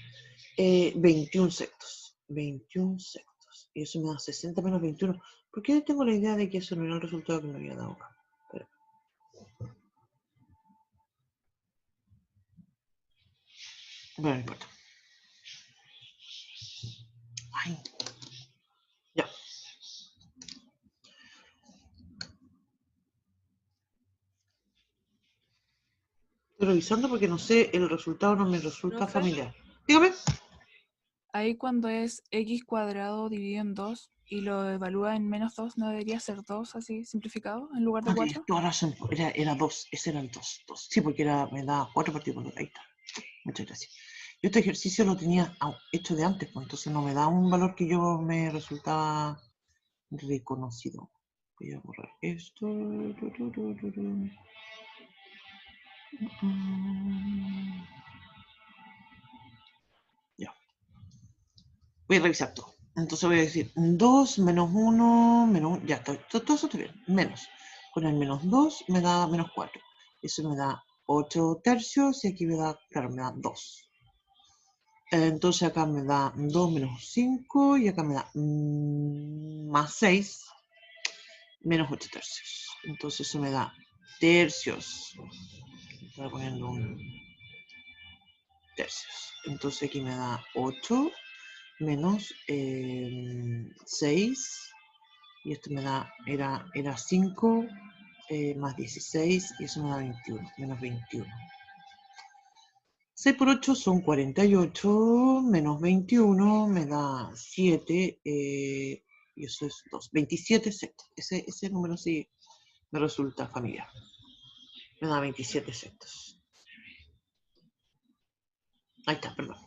21 sectos. 21 sectos. Y eso me da 60 menos 21. ¿Por qué tengo la idea de que eso no era el resultado que me había dado acá? Pero, bueno, no importa. Ay. Ya. Estoy revisando porque no sé, el resultado no me resulta ¿Profe? familiar. Dígame. Ahí cuando es x cuadrado dividido en 2 y lo evalúa en menos 2, ¿no debería ser 2 así simplificado en lugar de Ah, 4? toda razón. Era 2. Ese era el 2. Sí, porque me da 4 partidos por 2. Ahí está. Muchas gracias. Yo este ejercicio lo tenía hecho de antes, pues entonces no me da un valor que yo me resultaba reconocido. Voy a borrar esto. Ya. Voy a revisar todo. Entonces voy a decir 2 menos 1, menos 1. Ya, todo eso está bien. Menos. Con el menos 2 me da menos 4. Eso me da 8/3 y aquí me da, claro, me da 2. Entonces acá me da 2 menos 5 y acá me da más 6 menos 8/3. Entonces eso me da tercios. Estoy poniendo un tercios. Entonces aquí me da 8 menos 6 y esto me da, era 5 más 16 y eso me da 21, menos 21. 6 por 8 son 48, menos 21 me da 7 y eso es 2, 27 sectos. Ese número sí me resulta familiar. Me da 27 sectos. Ahí está, perdón.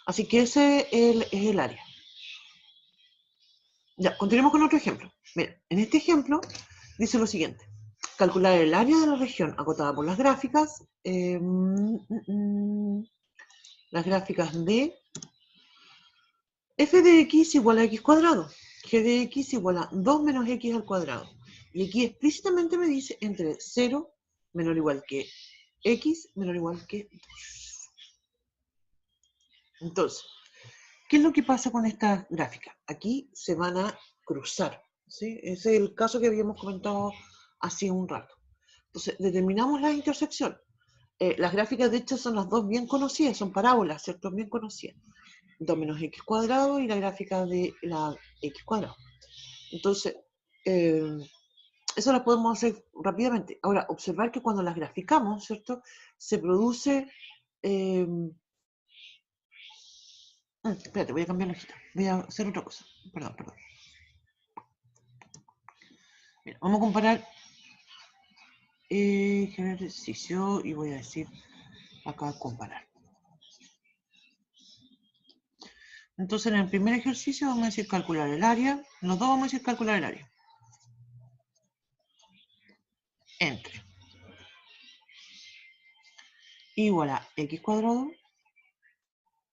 Así que ese es el área. Ya, continuemos con otro ejemplo. Mira, en este ejemplo dice lo siguiente. Calcular el área de la región acotada por las gráficas. Las gráficas de f de x igual a x cuadrado. G de x igual a 2 menos x al cuadrado. Y aquí explícitamente me dice entre 0 menor o igual que x menor o igual que 2. Entonces, ¿qué es lo que pasa con estas gráficas? Aquí se van a cruzar, ¿sí? Ese es el caso que habíamos comentado hace un rato. Entonces, determinamos la intersección. Las gráficas, de hecho, son las dos bien conocidas, son parábolas, ¿cierto? Bien conocidas. 2 menos x cuadrado y la gráfica de la x cuadrado. Entonces, eso lo podemos hacer rápidamente. Ahora, observar que cuando las graficamos, ¿cierto? Se produce... espérate, voy a cambiar la hojita. Voy a hacer otra cosa. Perdón. Mira, vamos a comparar generar ejercicio y voy a decir acá comparar. Entonces en el primer ejercicio vamos a decir calcular el área. En los dos vamos a decir calcular el área. Entre. Igual a x cuadrado.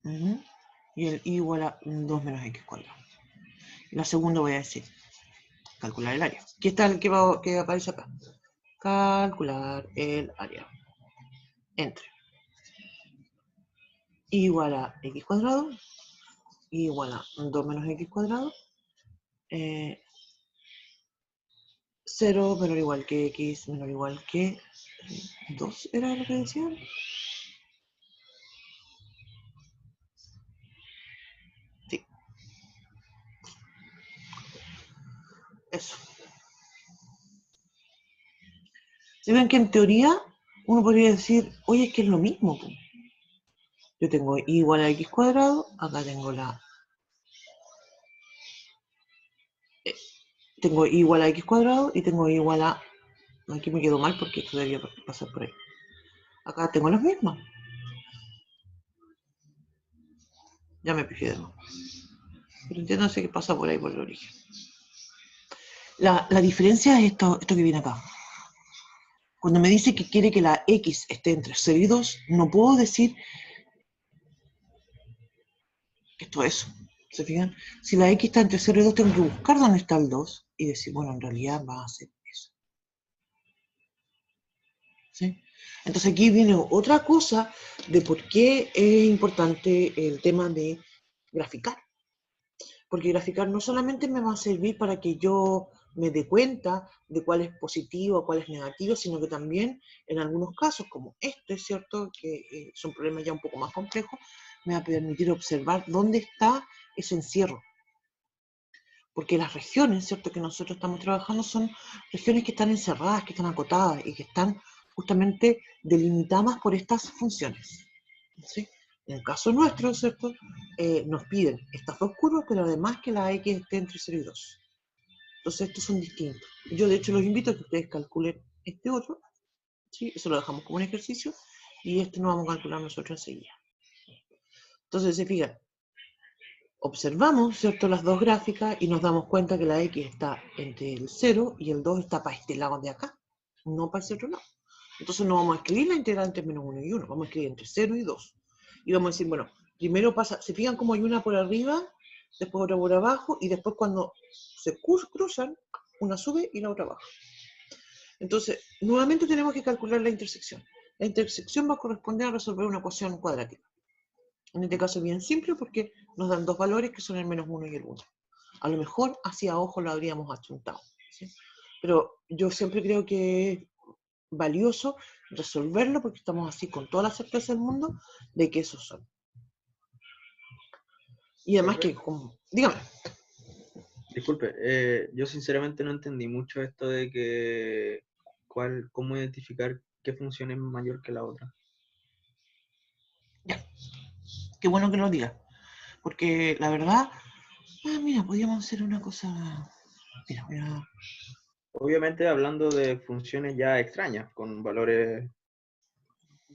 Y el y igual a 2 menos x cuadrado. La segunda voy a decir calcular el área. ¿Qué está el que aparece acá? Calcular el área. Entre. Igual a x cuadrado. Igual a 2 menos x cuadrado. 0 menor o igual que x menor o igual que 2. ¿Era lo que decían? Sí. Eso. Si ven que en teoría uno podría decir, oye, es que es lo mismo. Yo tengo y igual a x cuadrado, acá tengo tengo y igual a x cuadrado y tengo y igual a, aquí me quedo mal porque esto debería pasar por ahí. Acá tengo las mismas. Ya me pifié de nuevo. Pero entiéndase que pasa por ahí por el origen. La diferencia es esto que viene acá. Cuando me dice que quiere que la x esté entre 0 y 2, no puedo decir que esto es eso. ¿Se fijan? Si la x está entre 0 y 2, tengo que buscar dónde está el 2 y decir, bueno, en realidad va a ser eso. ¿Sí? Entonces aquí viene otra cosa de por qué es importante el tema de graficar. Porque graficar no solamente me va a servir para que yo me dé cuenta de cuál es positivo, cuál es negativo, sino que también en algunos casos, como este, ¿cierto? Que son problemas ya un poco más complejos, me va a permitir observar dónde está ese encierro. Porque las regiones, ¿cierto?, que nosotros estamos trabajando son regiones que están encerradas, que están acotadas y que están justamente delimitadas por estas funciones. ¿Sí? En el caso nuestro, ¿cierto?, nos piden estas dos curvas, pero además que la x esté entre 0 y 2. Entonces estos son distintos. Yo de hecho los invito a que ustedes calculen este otro, ¿sí? Eso lo dejamos como un ejercicio, y este no vamos a calcular nosotros enseguida. Entonces se fijan, observamos, ¿cierto?, las dos gráficas y nos damos cuenta que la x está entre el 0 y el 2 está para este lado de acá, no para ese otro lado. Entonces no vamos a escribir la integral entre menos 1 y 1, vamos a escribir entre 0 y 2. Y vamos a decir, bueno, primero pasa, se fijan como hay una por arriba, después otra por abajo, y después cuando se cruzan, una sube y la otra baja. Entonces, nuevamente tenemos que calcular la intersección. La intersección va a corresponder a resolver una ecuación cuadrática. En este caso es bien simple porque nos dan dos valores que son el menos 1 y el 1. A lo mejor hacia ojo lo habríamos achuntado, ¿sí? Pero yo siempre creo que es valioso resolverlo porque estamos así con toda la certeza del mundo de que esos son. Y además que, dígame. Disculpe, yo sinceramente no entendí mucho esto de que cómo identificar qué función es mayor que la otra. Ya, qué bueno que lo digas, porque la verdad, mira, podríamos hacer una cosa, mira, Obviamente hablando de funciones ya extrañas, con valores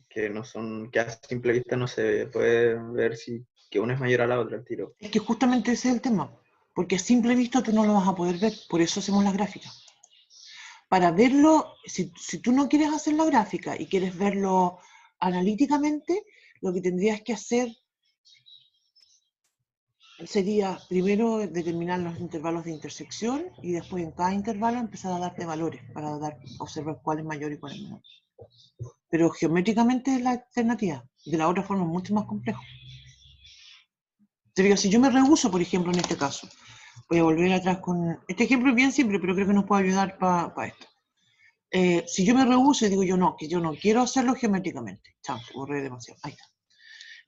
que no son, que a simple vista no se puede ver que una es mayor a la otra al tiro. es que justamente ese es el tema, porque a simple vista tú no lo vas a poder ver, por eso hacemos las gráficas. Para verlo, si tú no quieres hacer la gráfica y quieres verlo analíticamente, lo que tendrías que hacer sería primero determinar los intervalos de intersección y después en cada intervalo empezar a darte valores para observar cuál es mayor y cuál es menor. Pero geométricamente es la alternativa. De la otra forma es mucho más complejo. Si yo me rehuso, por ejemplo, en este caso, voy a volver atrás con... Este ejemplo es bien simple, pero creo que nos puede ayudar para esto. Si yo me rehuso y digo que yo no quiero hacerlo geométricamente. Chao, borré demasiado. Ahí está.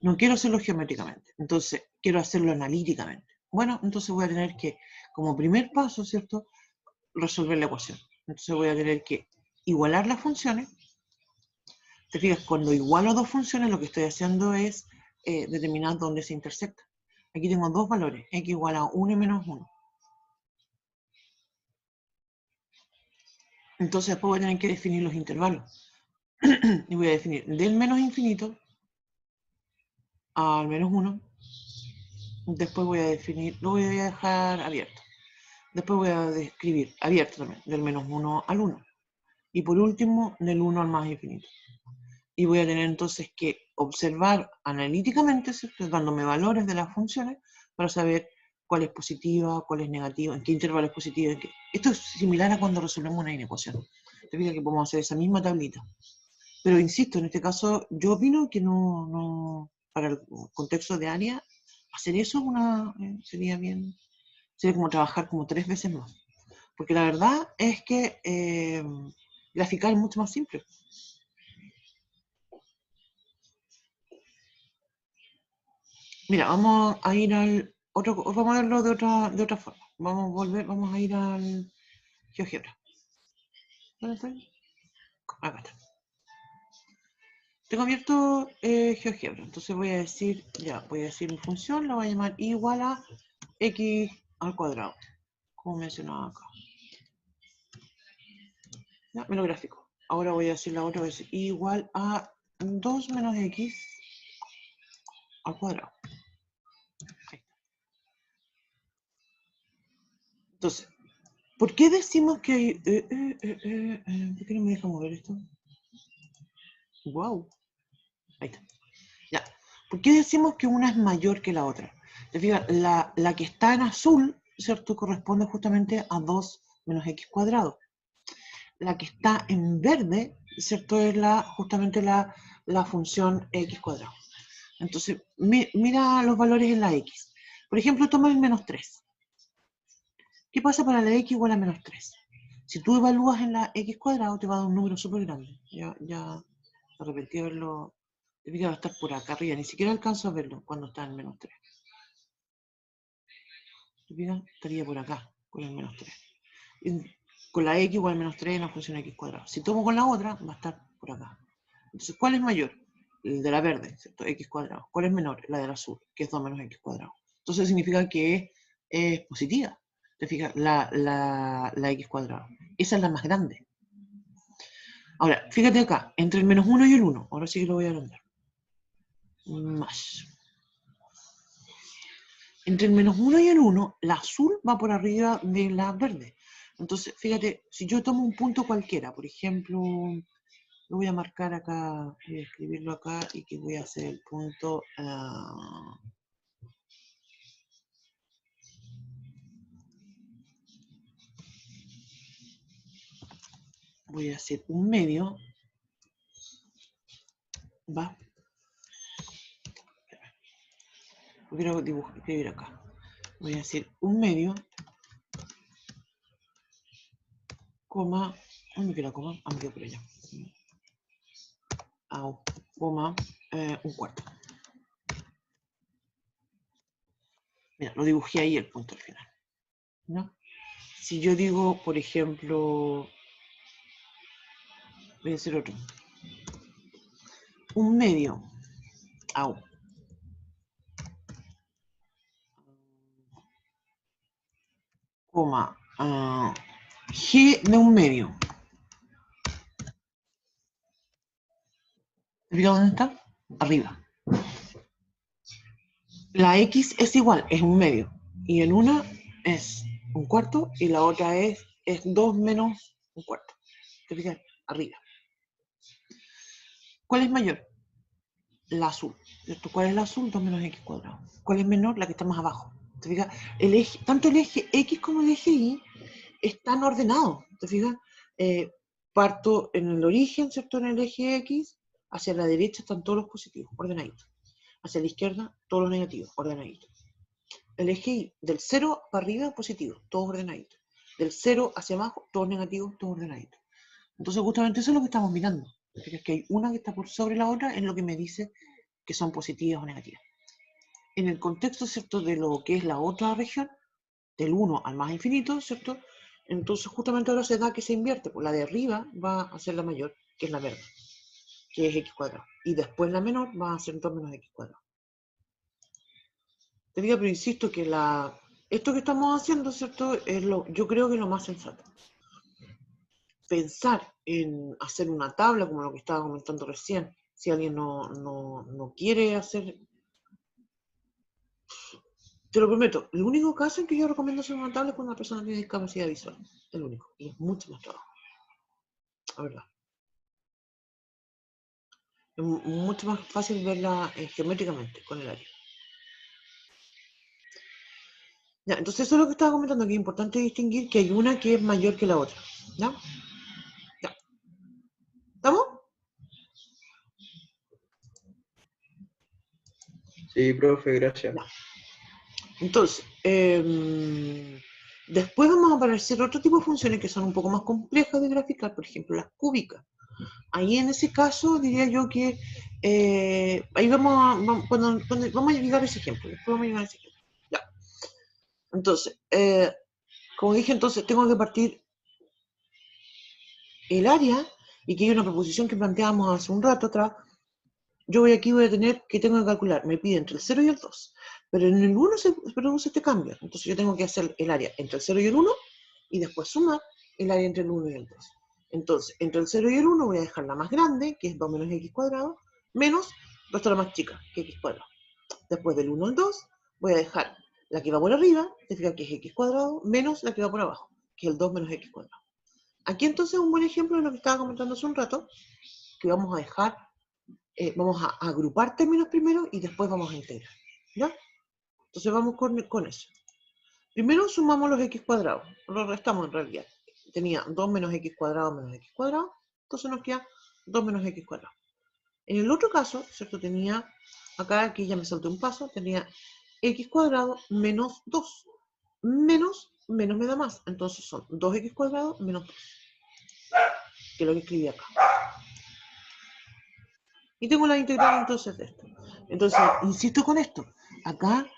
No quiero hacerlo geométricamente, entonces quiero hacerlo analíticamente. Bueno, entonces voy a tener que, como primer paso, ¿cierto?, resolver la ecuación. Entonces voy a tener que igualar las funciones. Te fijas, cuando igualo dos funciones, lo que estoy haciendo es determinar dónde se intersectan. Aquí tengo dos valores, x igual a 1 y menos 1. Entonces después voy a tener que definir los intervalos. Y voy a definir del menos infinito al menos 1. Después voy a definir, lo voy a dejar abierto. Después voy a describir abierto también, del menos 1 al 1. Y por último, del 1 al más infinito. Y voy a tener entonces que observar analíticamente, ¿cierto?, dándome valores de las funciones para saber cuál es positiva, cuál es negativa, en qué intervalo es positivo. Esto es similar a cuando resolvemos una inecuación. Te fijas que podemos hacer esa misma tablita. Pero insisto, en este caso, yo opino que no para el contexto de área, hacer eso sería bien, sería como trabajar como 3 veces más. Porque la verdad es que graficar es mucho más simple. Mira, vamos a ir al otro, vamos a verlo de otra forma. Vamos a ir al GeoGebra. ¿Dónde está? Acá está. Tengo abierto GeoGebra, entonces voy a decir mi función, la voy a llamar igual a x al cuadrado, como mencionaba acá. Ya, me lo gráfico. Ahora voy a decir la otra, voy a decir igual a 2 menos x al cuadrado. Ahí está. Entonces, ¿por qué decimos que hay... ¿por qué no me deja mover esto? Wow. Ahí está. Ya. ¿Por qué decimos que una es mayor que la otra? ¿Te fijas? La que está en azul, ¿cierto?, corresponde justamente a 2 menos x cuadrado. La que está en verde, ¿cierto?, es justamente la función x cuadrado. Entonces, mira los valores en la x. Por ejemplo, toma el menos 3. ¿Qué pasa para la x igual a menos 3? Si tú evalúas en la x cuadrado, te va a dar un número súper grande. Ya de repente verlo, debería estar por acá arriba, ni siquiera alcanzo a verlo cuando está en menos 3. Estaría por acá, con el menos 3. Con la x igual a menos 3 en la función x cuadrado. Si tomo con la otra, va a estar por acá. Entonces, ¿cuál es mayor? El de la verde, ¿cierto? X cuadrado. ¿Cuál es menor? La del azul, que es 2 menos x cuadrado. Entonces significa que es positiva. ¿Te fijas? La x cuadrado. Esa es la más grande. Ahora, fíjate acá, entre el menos 1 y el 1. Ahora sí que lo voy a agrandar. Más. Entre el menos 1 y el 1, la azul va por arriba de la verde. Entonces, fíjate, si yo tomo un punto cualquiera, por ejemplo, lo voy a marcar acá, voy a escribirlo acá y que voy a hacer el punto... voy a hacer un medio, ¿va? Lo quiero escribir acá. Voy a decir un medio, coma, ¿dónde queda la coma? Ah, me quedo por allá. Coma, un cuarto. Mira, lo dibujé ahí el punto al final, ¿no? Si yo digo, por ejemplo, voy a hacer otro. Un medio, coma, G de un medio. ¿Te fijas dónde está? Arriba. La X es igual, es un medio. Y en una es un cuarto y la otra es 2 menos un cuarto. ¿Te fijas? Arriba. ¿Cuál es mayor? La azul. ¿Cierto? ¿Cuál es la azul? 2 menos X cuadrado. ¿Cuál es menor? La que está más abajo. ¿Te fijas? Tanto el eje X como el eje Y están ordenados. ¿Te fijas? Parto en el origen, ¿cierto? En el eje X, hacia la derecha están todos los positivos, ordenaditos. Hacia la izquierda, todos los negativos, ordenaditos. El eje Y, del 0 para arriba, positivo, todos ordenaditos. Del 0 hacia abajo, todos negativos, todos ordenaditos. Entonces, justamente eso es lo que estamos mirando. Es que hay una que está por sobre la otra en lo que me dice que son positivas o negativas. En el contexto, ¿cierto?, de lo que es la otra región, del 1 al más infinito, ¿cierto? Entonces, justamente ahora se da que se invierte, pues la de arriba va a ser la mayor, que es la verde, que es x cuadrado. Y después la menor va a ser 2 menos x cuadrado. Te digo, pero insisto que esto que estamos haciendo, ¿cierto?, yo creo que es lo más sensato. pensar en hacer una tabla, como lo que estaba comentando recién. Si alguien no quiere hacer... Te lo prometo, el único caso en que yo recomiendo hacer una tabla es cuando una persona tiene discapacidad visual. El único. Y es mucho más trabajo. La verdad. Es mucho más fácil verla geométricamente con el área. Ya, entonces eso es lo que estaba comentando, que es importante distinguir que hay una que es mayor que la otra. ¿Ya? Ya. ¿Estamos? Sí, profe, gracias. Ya. Entonces, después vamos a aparecer otro tipo de funciones que son un poco más complejas de graficar, por ejemplo, las cúbicas. Ahí en ese caso diría yo que ahí cuando vamos a llegar a ese ejemplo, después vamos a llegar a ese ejemplo. Ya. Entonces, como dije, entonces tengo que partir el área, y que hay una proposición que planteábamos hace un rato atrás. Yo voy a tener que tengo que calcular, me pide entre el 0 y el 2, pero en el 1 se produce este cambio, entonces yo tengo que hacer el área entre el 0 y el 1, y después sumar el área entre el 1 y el 2. Entonces, entre el 0 y el 1 voy a dejar la más grande, que es 2 menos x cuadrado, menos la más chica, que es x cuadrado. Después del 1 al 2, voy a dejar la que va por arriba, que es x cuadrado, menos la que va por abajo, que es el 2 menos x cuadrado. Aquí entonces un buen ejemplo de lo que estaba comentando hace un rato, que vamos a dejar, vamos a agrupar términos primero y después vamos a integrar. ¿Ya? Entonces vamos con eso. Primero sumamos los x cuadrados, lo restamos en realidad. Tenía 2 menos x cuadrado menos x cuadrado, entonces nos queda 2 menos x cuadrado. En el otro caso, ¿cierto? Tenía, acá aquí ya me salté un paso, tenía x cuadrado menos 2. Menos me da más, entonces son 2x cuadrado menos 2, que es lo que escribí acá. Y tengo la integral entonces de esto. Entonces, insisto con esto. Acá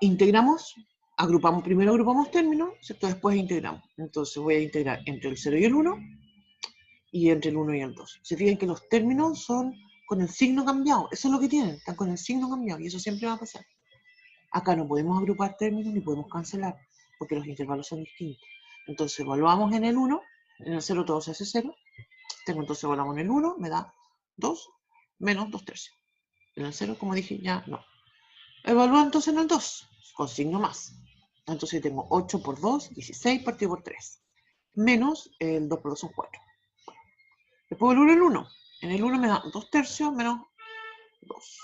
integramos, primero agrupamos términos, ¿cierto? Después integramos. Entonces voy a integrar entre el 0 y el 1, y entre el 1 y el 2. Se fijan que los términos son con el signo cambiado. Eso es lo que tienen, están con el signo cambiado, y eso siempre va a pasar. Acá no podemos agrupar términos ni podemos cancelar, porque los intervalos son distintos. Entonces evaluamos en el 1, en el 0 todo se hace 0. Entonces evaluamos en el 1, me da 2 menos 2 tercios. En el 0, como dije, ya no. Evalúo entonces en el 2, con signo más. Entonces tengo 8 por 2, 16 partido por 3. Menos el 2 por 2 son 4. Después evalúo en el 1. En el 1 me da 2 tercios menos 2.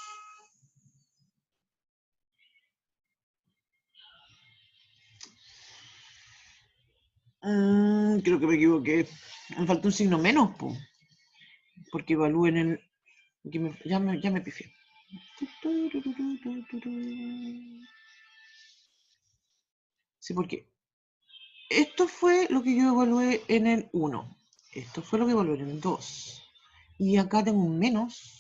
Creo que me equivoqué. Me falta un signo menos, porque evalúo en el... Ya me pifié. Sí, porque esto fue lo que yo evalué en el 1. Esto fue lo que evalué en el 2. Y acá tengo un menos.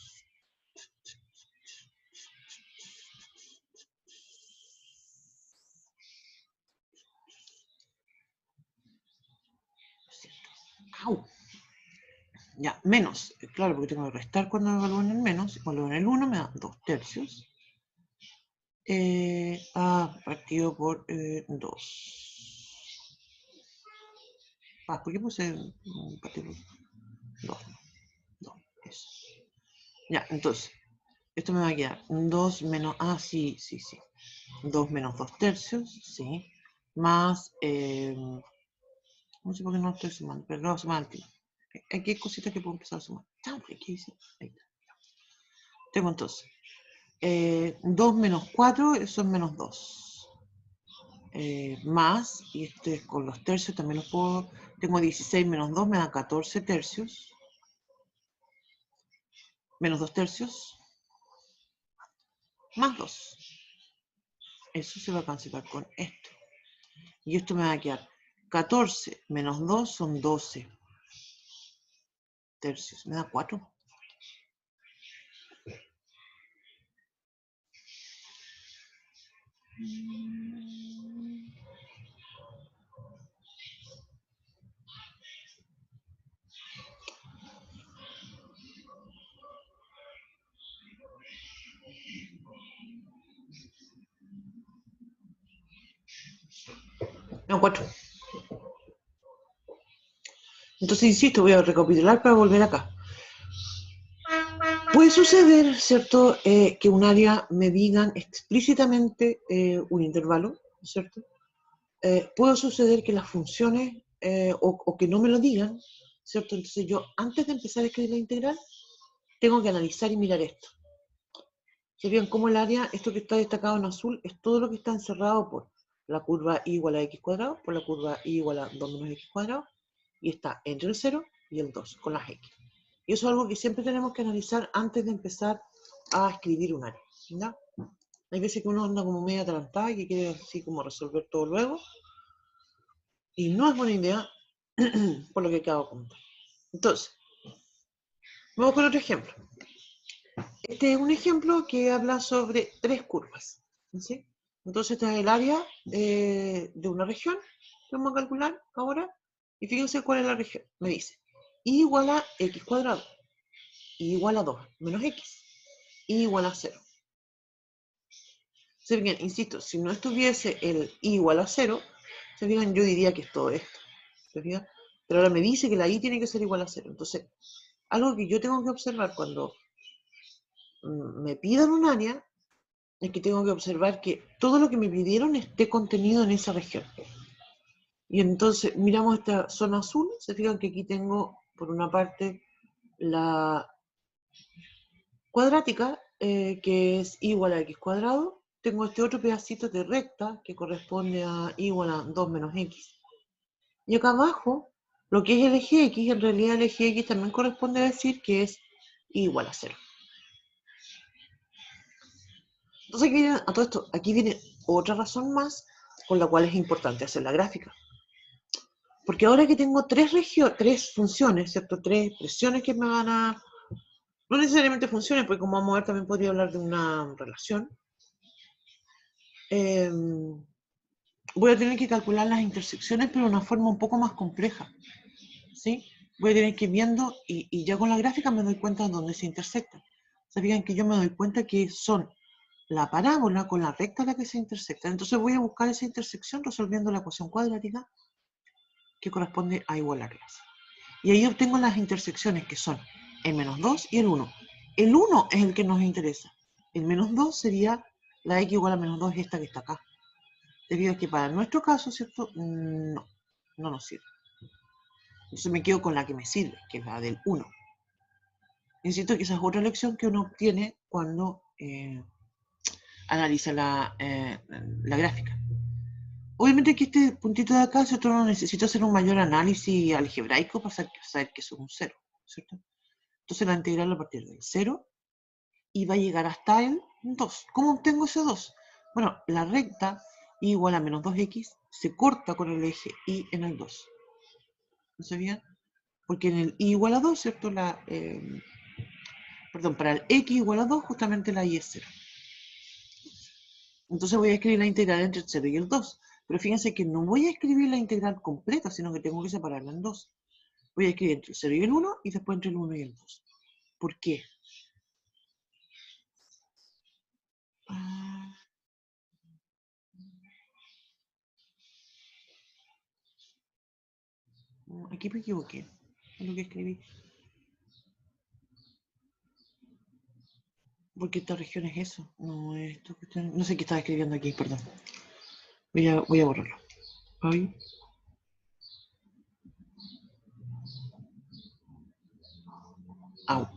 ¡Au! Ya, menos. Claro, porque tengo que restar cuando evalúo en el menos. Cuando evalúo en el 1 me da 2 tercios. Partido por 2. ¿Por qué puse partido por 2? 2, eso. Ya, entonces, esto me va a quedar 2 menos, sí. 2 menos 2 tercios, sí. Más, no sé por qué no estoy sumando, pero lo voy a sumar al tiro. Aquí hay cositas que puedo empezar a sumar. ¿Qué hice? Ahí está. Tengo entonces 2 menos 4, eso es menos 2. Más, y esto es con los tercios, también los puedo. Tengo 16 menos 2, me da 14 tercios. Menos 2 tercios. Más 2. Eso se va a cancelar con esto. Y esto me va a quedar 14 menos 2 son 12 tercios. Me da 4. No, 4. Entonces, insisto, voy a recapitular para volver acá. Puede suceder, ¿cierto?, que un área me digan explícitamente un intervalo, ¿cierto? Puede suceder que las funciones, o que no me lo digan, ¿cierto? Entonces yo, antes de empezar a escribir la integral, tengo que analizar y mirar esto. ¿Se fijan cómo el área, esto que está destacado en azul, es todo lo que está encerrado por la curva y igual a x cuadrado, por la curva y igual a 2 menos x cuadrado, y está entre el 0 y el 2, con las x. Y eso es algo que siempre tenemos que analizar antes de empezar a escribir un área, ¿ya? Hay veces que uno anda como medio atalantado y que quiere así como resolver todo luego, y no es buena idea por lo que acabo de comentar. Entonces, vamos con otro ejemplo. Este es un ejemplo que habla sobre 3 curvas, ¿sí? Entonces, este es el área de una región que vamos a calcular ahora, y fíjense cuál es la región. Me dice, y igual a x cuadrado, y igual a 2 menos x, y igual a 0. Se fijan, insisto, si no estuviese el y igual a 0, se fijan, yo diría que es todo esto. ¿Se fijan? Pero ahora me dice que la y tiene que ser igual a 0. Entonces, algo que yo tengo que observar cuando me pidan un área, es que tengo que observar que todo lo que me pidieron esté contenido en esa región. Y entonces, miramos esta zona azul, se fijan que aquí tengo, por una parte, la cuadrática, que es igual a x cuadrado. Tengo este otro pedacito de recta, que corresponde a igual a 2 menos x. Y acá abajo, lo que es el eje x, en realidad el eje x también corresponde a decir que es igual a 0. Entonces, aquí viene, a todo esto, aquí viene otra razón más por la cual es importante hacer la gráfica. Porque ahora que tengo tres funciones, ¿cierto? 3 expresiones que me van a... No necesariamente funciones, porque como vamos a ver también podría hablar de una relación. Voy a tener que calcular las intersecciones, pero de una forma un poco más compleja, ¿sí? Voy a tener que ir viendo, y ya con la gráfica me doy cuenta de dónde se intersectan. Sabían que yo me doy cuenta que son la parábola con la recta la que se intersectan. Entonces voy a buscar esa intersección resolviendo la ecuación cuadrática que corresponde a igual a clase. Y ahí obtengo las intersecciones que son el menos 2 y el 1. El 1 es el que nos interesa. El menos 2 sería la x igual a menos 2, esta que está acá. Debido a que para nuestro caso, ¿cierto? No nos sirve. Entonces me quedo con la que me sirve, que es la del 1. Insisto que esa es otra lección que uno obtiene cuando analiza la gráfica. Obviamente que este puntito de acá, ¿cierto? No necesito hacer un mayor análisis algebraico para saber que eso es un 0, ¿cierto? Entonces la integral a partir del 0 y va a llegar hasta el 2. ¿Cómo obtengo ese 2? Bueno, la recta y igual a menos 2x se corta con el eje y en el 2. ¿No se bien? Porque en el y igual a 2, ¿cierto? Para el x igual a 2, justamente la y es 0. Entonces voy a escribir la integral entre el 0 y el 2. Pero fíjense que no voy a escribir la integral completa, sino que tengo que separarla en 2. Voy a escribir entre el 0 y el 1 y después entre el 1 y el 2. ¿Por qué? Aquí me equivoqué en lo que escribí. Porque esta región es eso. No es esto que está... No sé qué estaba escribiendo aquí, perdón. Voy a borrarlo. Ahí. Au.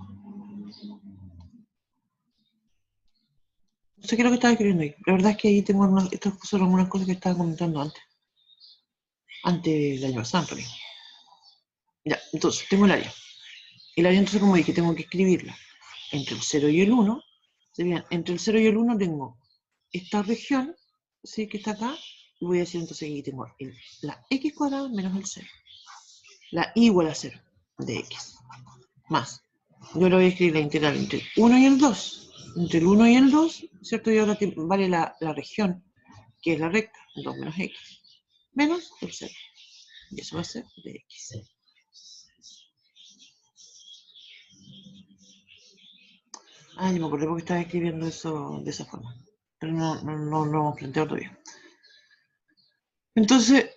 No sé qué es lo que estaba escribiendo ahí. La verdad es que ahí tengo estas son algunas cosas que estaba comentando antes. Antes del año pasado, por ahí. Ya, entonces, tengo el área. El área, entonces, como dije, tengo que escribirla entre el 0 y el 1. Serían, entre el 0 y el 1 tengo esta región, ¿sí? Que está acá. Y voy a decir entonces que aquí tengo la x cuadrada menos el 0. La y igual a 0 de x. Más. Yo le voy a escribir la integral entre el 1 y el 2. Entre el 1 y el 2, ¿cierto? Y ahora vale la región, que es la recta, 2 menos x. Menos el 0. Y eso va a ser de x. Ah, yo me acordé porque estaba escribiendo eso de esa forma. Pero no lo hemos planteado todavía. Entonces,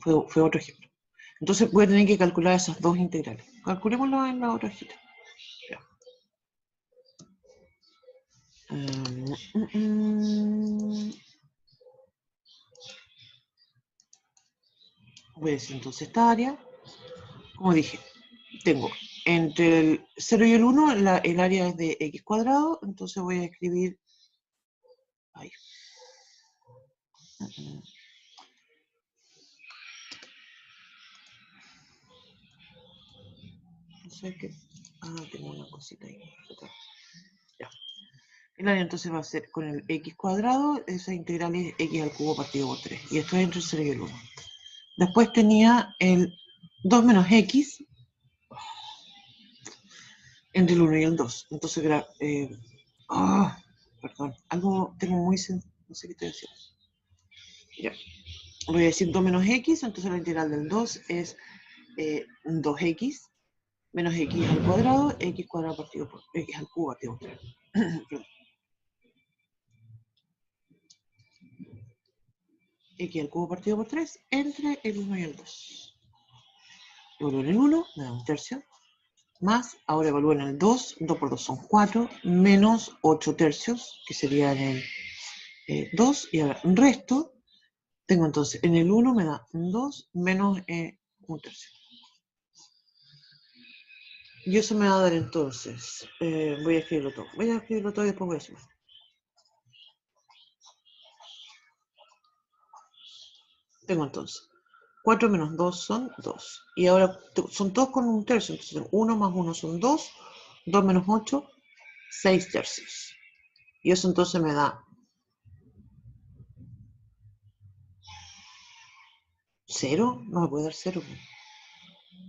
Fue otro ejemplo. Entonces voy a tener que calcular esas dos integrales. Calculémoslo en la otra hojita. Ya. Voy a decir entonces esta área, como dije, tengo entre el 0 y el 1, el área es de x cuadrado, entonces voy a escribir ahí. No sé qué. Tengo una cosita ahí. Ya. El área entonces va a ser con el x cuadrado, esa integral es x al cubo partido por 3. Y esto es entre el 0 y el 1. Después tenía el 2 menos x entre el 1 y el 2. Entonces, perdón, algo tengo muy... No sé qué estoy haciendo. Ya. Voy a decir 2 menos x, entonces la integral del 2 es 2x menos x al cuadrado, x cuadrado partido por x al cubo partido por 3. X al cubo partido por 3 entre el 1 y el 2. Evalúo en el 1, me da un tercio. Más, ahora evalúo en el 2, 2 por 2 son 4, menos 8 tercios, que serían el 2, y ahora resto, tengo entonces en el 1 me da un 2 menos un tercio. Y eso me va a dar entonces, voy a escribirlo todo y después voy a sumar. Tengo entonces 4 menos 2 son 2. Y ahora son todos con un tercio. Entonces 1 más 1 son 2. 2 menos 8, 6 tercios. Y eso entonces me da 0. No me puede dar 0.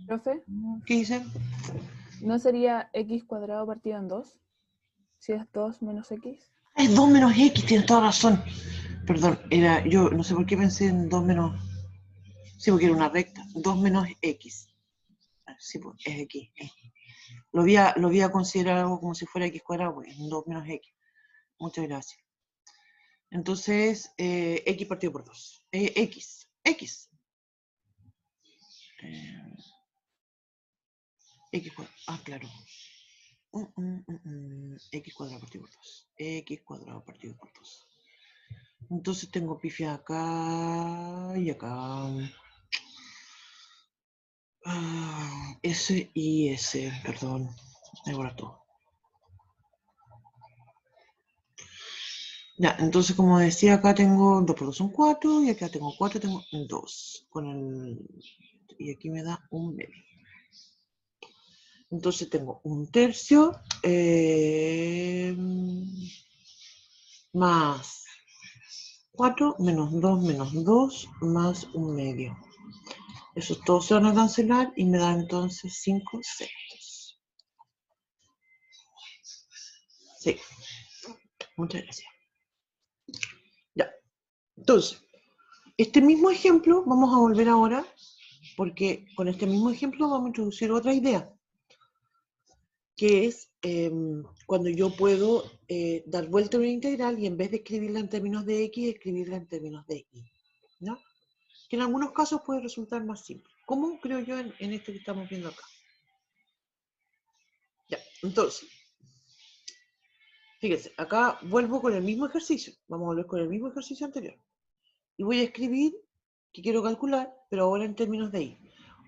Profe, ¿Qué dice? ¿no sería x cuadrado partido en 2? Si es 2 menos x. Es 2 menos x, tienes toda razón. Perdón, yo no sé por qué pensé en 2 menos... Sí, porque era una recta. 2 menos x. Sí, pues es x. Lo voy a considerar algo como si fuera x cuadrado, pues 2 menos x. Muchas gracias. Entonces, x partido por 2. X. X cuadrado. Claro. X cuadrado partido por 2. X cuadrado partido por 2. Entonces tengo pifia acá y acá. S y S, perdón. Me borra todo. Ya, entonces como decía, acá tengo 2 por 2 son 4, y acá tengo 4, tengo 2. Y aquí me da un medio. Entonces tengo un tercio más 4 menos 2 más un medio. Esos todos se van a cancelar y me da entonces 5 sextos. Sí. Muchas gracias. Ya. Entonces, este mismo ejemplo, vamos a volver ahora, porque con este mismo ejemplo vamos a introducir otra idea, que es cuando yo puedo dar vuelta a una integral y en vez de escribirla en términos de x, escribirla en términos de y. ¿No? Que en algunos casos puede resultar más simple. ¿Cómo creo yo en esto que estamos viendo acá? Ya, entonces, fíjense, acá vuelvo con el mismo ejercicio. Vamos a volver con el mismo ejercicio anterior. Y voy a escribir que quiero calcular, pero ahora en términos de y.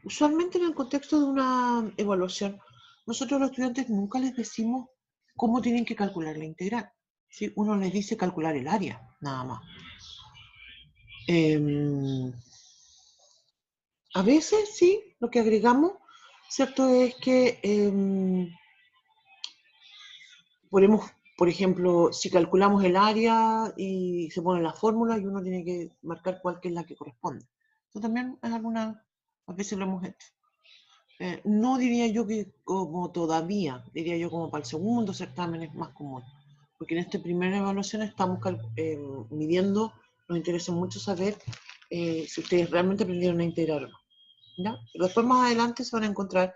Usualmente en el contexto de una evaluación, nosotros a los estudiantes nunca les decimos cómo tienen que calcular la integral. ¿Sí? Uno les dice calcular el área, nada más. A veces, sí, lo que agregamos, ¿cierto? Es que ponemos, por ejemplo, si calculamos el área y se pone la fórmula y uno tiene que marcar cuál que es la que corresponde. Eso también es a veces lo hemos hecho. No diría yo que como todavía, diría yo como para el segundo certamen es más común. Porque en esta primera evaluación estamos midiendo, nos interesa mucho saber si ustedes realmente aprendieron a integrar o no. ¿Ya? Pero después más adelante se van a encontrar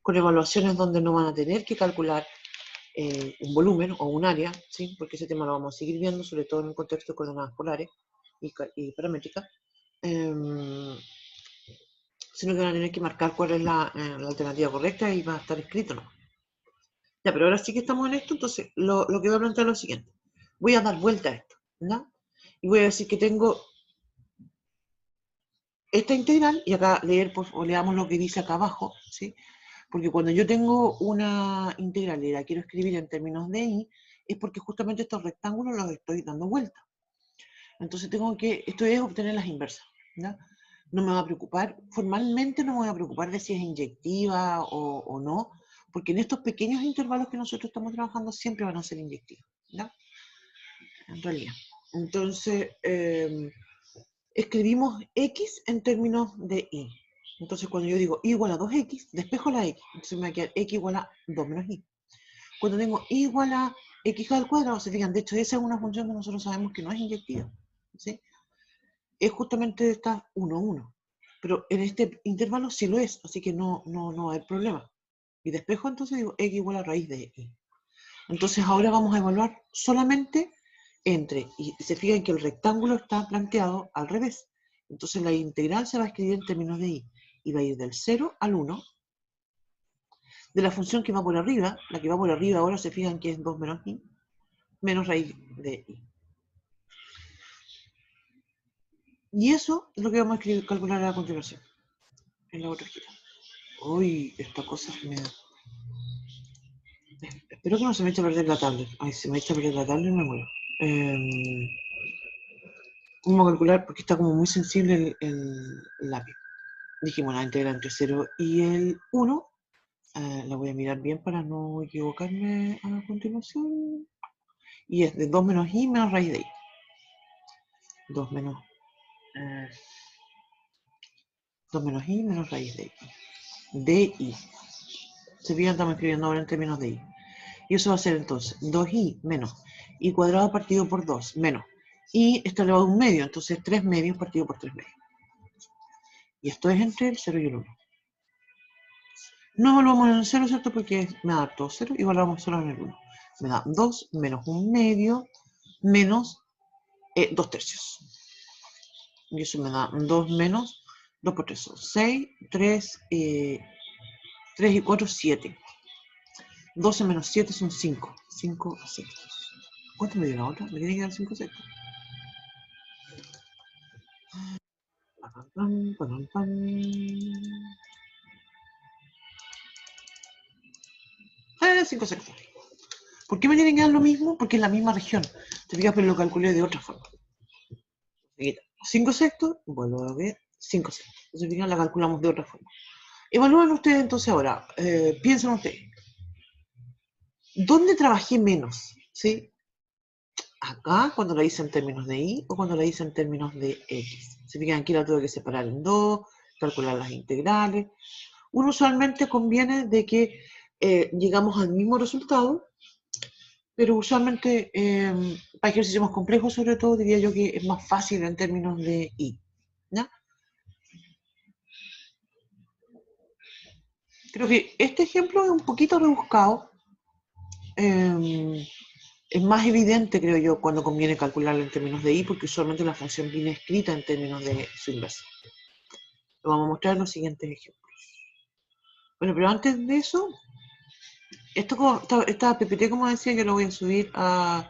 con evaluaciones donde no van a tener que calcular un volumen o un área, ¿sí? Porque ese tema lo vamos a seguir viendo, sobre todo en el contexto de coordenadas polares y paramétricas. sino que van a tener que marcar cuál es la alternativa correcta y va a estar escrito, ¿no? Ya, pero ahora sí que estamos en esto, entonces lo que voy a plantear es lo siguiente. Voy a dar vuelta a esto, ¿no? Y voy a decir que tengo esta integral, y acá leamos lo que dice acá abajo, ¿sí? Porque cuando yo tengo una integral y la quiero escribir en términos de i, es porque justamente estos rectángulos los estoy dando vuelta. Entonces esto es obtener las inversas, ¿no? No me va a preocupar, formalmente no me voy a preocupar de si es inyectiva o no, porque en estos pequeños intervalos que nosotros estamos trabajando siempre van a ser inyectivos, ¿no? En realidad. Entonces, escribimos x en términos de y. Entonces, cuando yo digo y igual a 2x, despejo la x. Entonces me va a quedar x igual a 2 menos y. Cuando tengo y igual a x al cuadrado, se fijan, de hecho esa es una función que nosotros sabemos que no es inyectiva, ¿sí? Es justamente esta 1, 1. Pero en este intervalo sí lo es, así que no hay problema. Y despejo entonces digo x igual a raíz de y. Entonces ahora vamos a evaluar solamente y se fijan que el rectángulo está planteado al revés. Entonces la integral se va a escribir en términos de y va a ir del 0 al 1, de la función que va por arriba, la que va por arriba ahora se fijan que es 2 menos y, menos raíz de y. Y eso es lo que vamos a calcular a continuación, en la otra esquina. Uy, esta cosa me da... Espero que no se me eche a perder la tablet. Ay, se me echa a perder la tablet y me muero. Vamos a calcular porque está como muy sensible el lápiz. Dijimos la integral entre 0 y el 1. La voy a mirar bien para no equivocarme a continuación. Y es de 2 menos y menos raíz de y. 2 menos i menos raíz de y. De y. Se fijan, estamos escribiendo ahora en términos de y. Y eso va a ser entonces 2i menos y cuadrado partido por 2 menos. Y esto elevado a un medio, entonces 3 medios partido por 3 medios. Y esto es entre el 0 y el 1. No evaluamos en el 0, ¿cierto? Porque me da todo 0 y evaluamos solo en el 1. Me da 2 menos 1 medio menos 2 tercios. Y eso me da 2 menos 2 por 3 son 6, 3 y 4, 7. 12 menos 7 son 5. 5 sextos. ¿Cuánto me dio la otra? Me tiene que dar 5 sextos. 5 sextos. ¿Por qué me tienen que dar lo mismo? Porque es la misma región. Te fijas, pero lo calculé de otra forma. 5 sextos, vuelvo a ver, 5 sextos. Entonces, fijan, la calculamos de otra forma. Evalúen ustedes entonces ahora, piensen ustedes. ¿Dónde trabajé menos? ¿Sí? Acá, cuando la hice en términos de y, o cuando la hice en términos de x. Se fijan, aquí la tuve que separar en dos, calcular las integrales. Uno usualmente conviene de que llegamos al mismo resultado, pero usualmente para ejercicios más complejos, sobre todo, diría yo que es más fácil en términos de y. ¿Ya? Creo que este ejemplo es un poquito rebuscado. Es más evidente, creo yo, cuando conviene calcularlo en términos de y, porque usualmente la función viene escrita en términos de su inversa. Lo vamos a mostrar en los siguientes ejemplos. Bueno, pero antes de eso, esta PPT, como decía, yo lo voy a subir al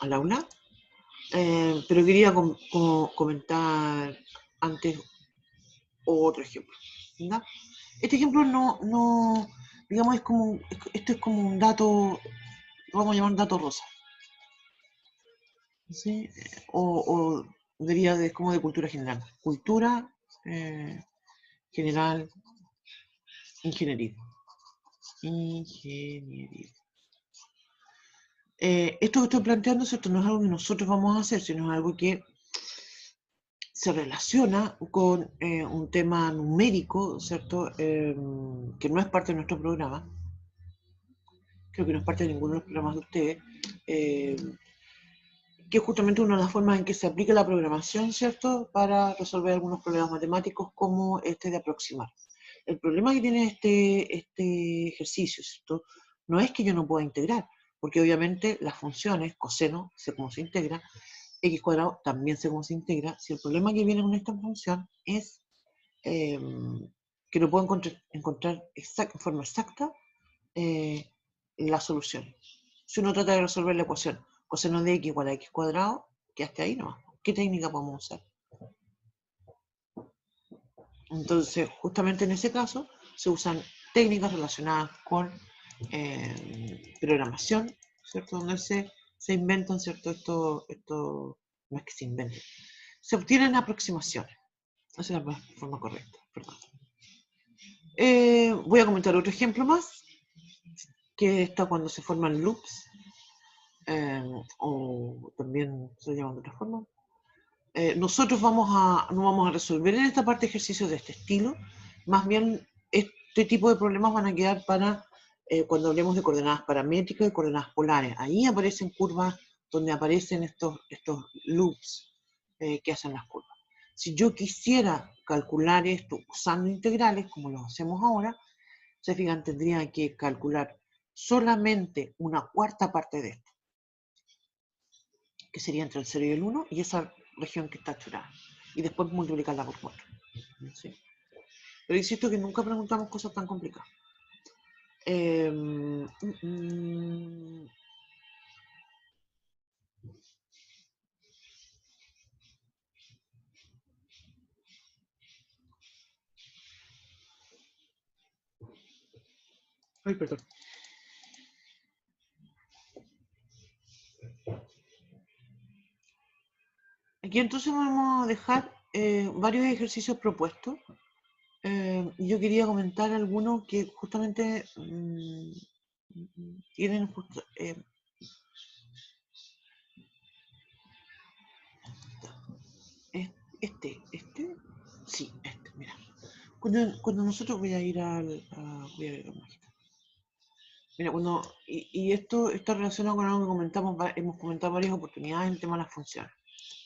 aula, pero quería comentar antes otro ejemplo. ¿Verdad? Este ejemplo no digamos, esto es como un dato, lo vamos a llamar un dato rosa. ¿Sí? O diría como de cultura general. Cultura general, ingeniería. Esto que estoy planteando, ¿cierto? No es algo que nosotros vamos a hacer, sino es algo que se relaciona con un tema numérico, ¿cierto? Que no es parte de nuestro programa. Creo que no es parte de ninguno de los programas de ustedes. Que es justamente una de las formas en que se aplica la programación, ¿cierto? Para resolver algunos problemas matemáticos como este de aproximar. El problema que tiene este ejercicio, ¿cierto? No es que yo no pueda integrar, porque obviamente las funciones, coseno, sé cómo se integra, x cuadrado también sé cómo se integra. Si el problema que viene con esta función es que no puedo encontrar en forma exacta la solución. Si uno trata de resolver la ecuación coseno de x igual a x cuadrado, quedaste ahí nomás. ¿Qué técnica podemos usar? Entonces, justamente en ese caso, se usan técnicas relacionadas con programación, ¿cierto? Donde se inventan, ¿cierto? No es que se inventen, se obtienen aproximaciones. Esa es la forma correcta, perdón. Voy a comentar otro ejemplo más, que está cuando se forman loops, o también se llaman de otra forma. Nosotros no vamos a resolver en esta parte ejercicios de este estilo, más bien este tipo de problemas van a quedar para cuando hablemos de coordenadas paramétricas y coordenadas polares. Ahí aparecen curvas donde aparecen estos loops que hacen las curvas. Si yo quisiera calcular esto usando integrales, como lo hacemos ahora, se fijan, tendría que calcular solamente una cuarta parte de esto, que sería entre el 0 y el 1, y esa región que está chorada. Y después multiplicarla por 4. ¿Sí? Pero insisto que nunca preguntamos cosas tan complicadas. Ay, perdón. Aquí entonces vamos a dejar varios ejercicios propuestos. Yo quería comentar algunos que justamente tienen sí, mira. Cuando nosotros voy a ir a mágica. Mira, y esto está relacionado con algo que hemos comentado varias oportunidades, el tema de las funciones.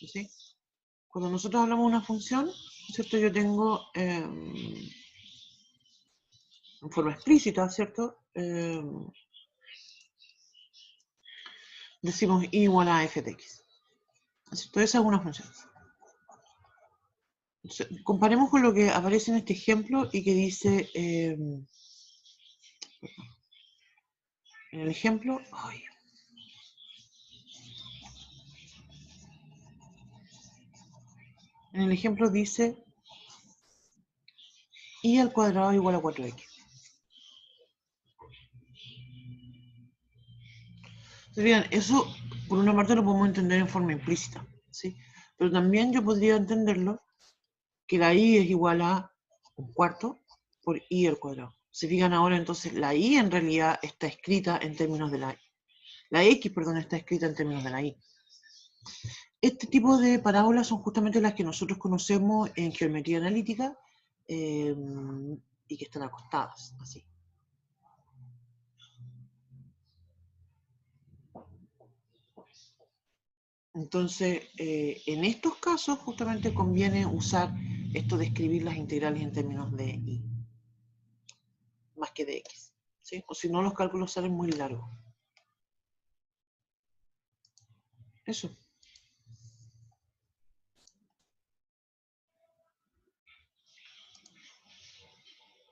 ¿Sí? Cuando nosotros hablamos de una función, ¿cierto? Yo tengo en forma explícita, ¿cierto? Decimos y igual a f de x. ¿Cierto? Esa es una función. Entonces, comparemos con lo que aparece en este ejemplo y que dice, en el ejemplo, en el ejemplo dice y al cuadrado igual a 4x. Entonces, bien, eso por una parte lo podemos entender en forma implícita, ¿sí? Pero también yo podría entenderlo que la y es igual a un cuarto por y al cuadrado. Se fijan ahora, entonces, la y en realidad está escrita en términos de la x, perdón, está escrita en términos de la y. Este tipo de parábolas son justamente las que nosotros conocemos en geometría analítica y que están acostadas, así. Entonces, en estos casos justamente conviene usar esto de escribir las integrales en términos de y, más que de x, ¿sí? O si no, los cálculos salen muy largos. Eso.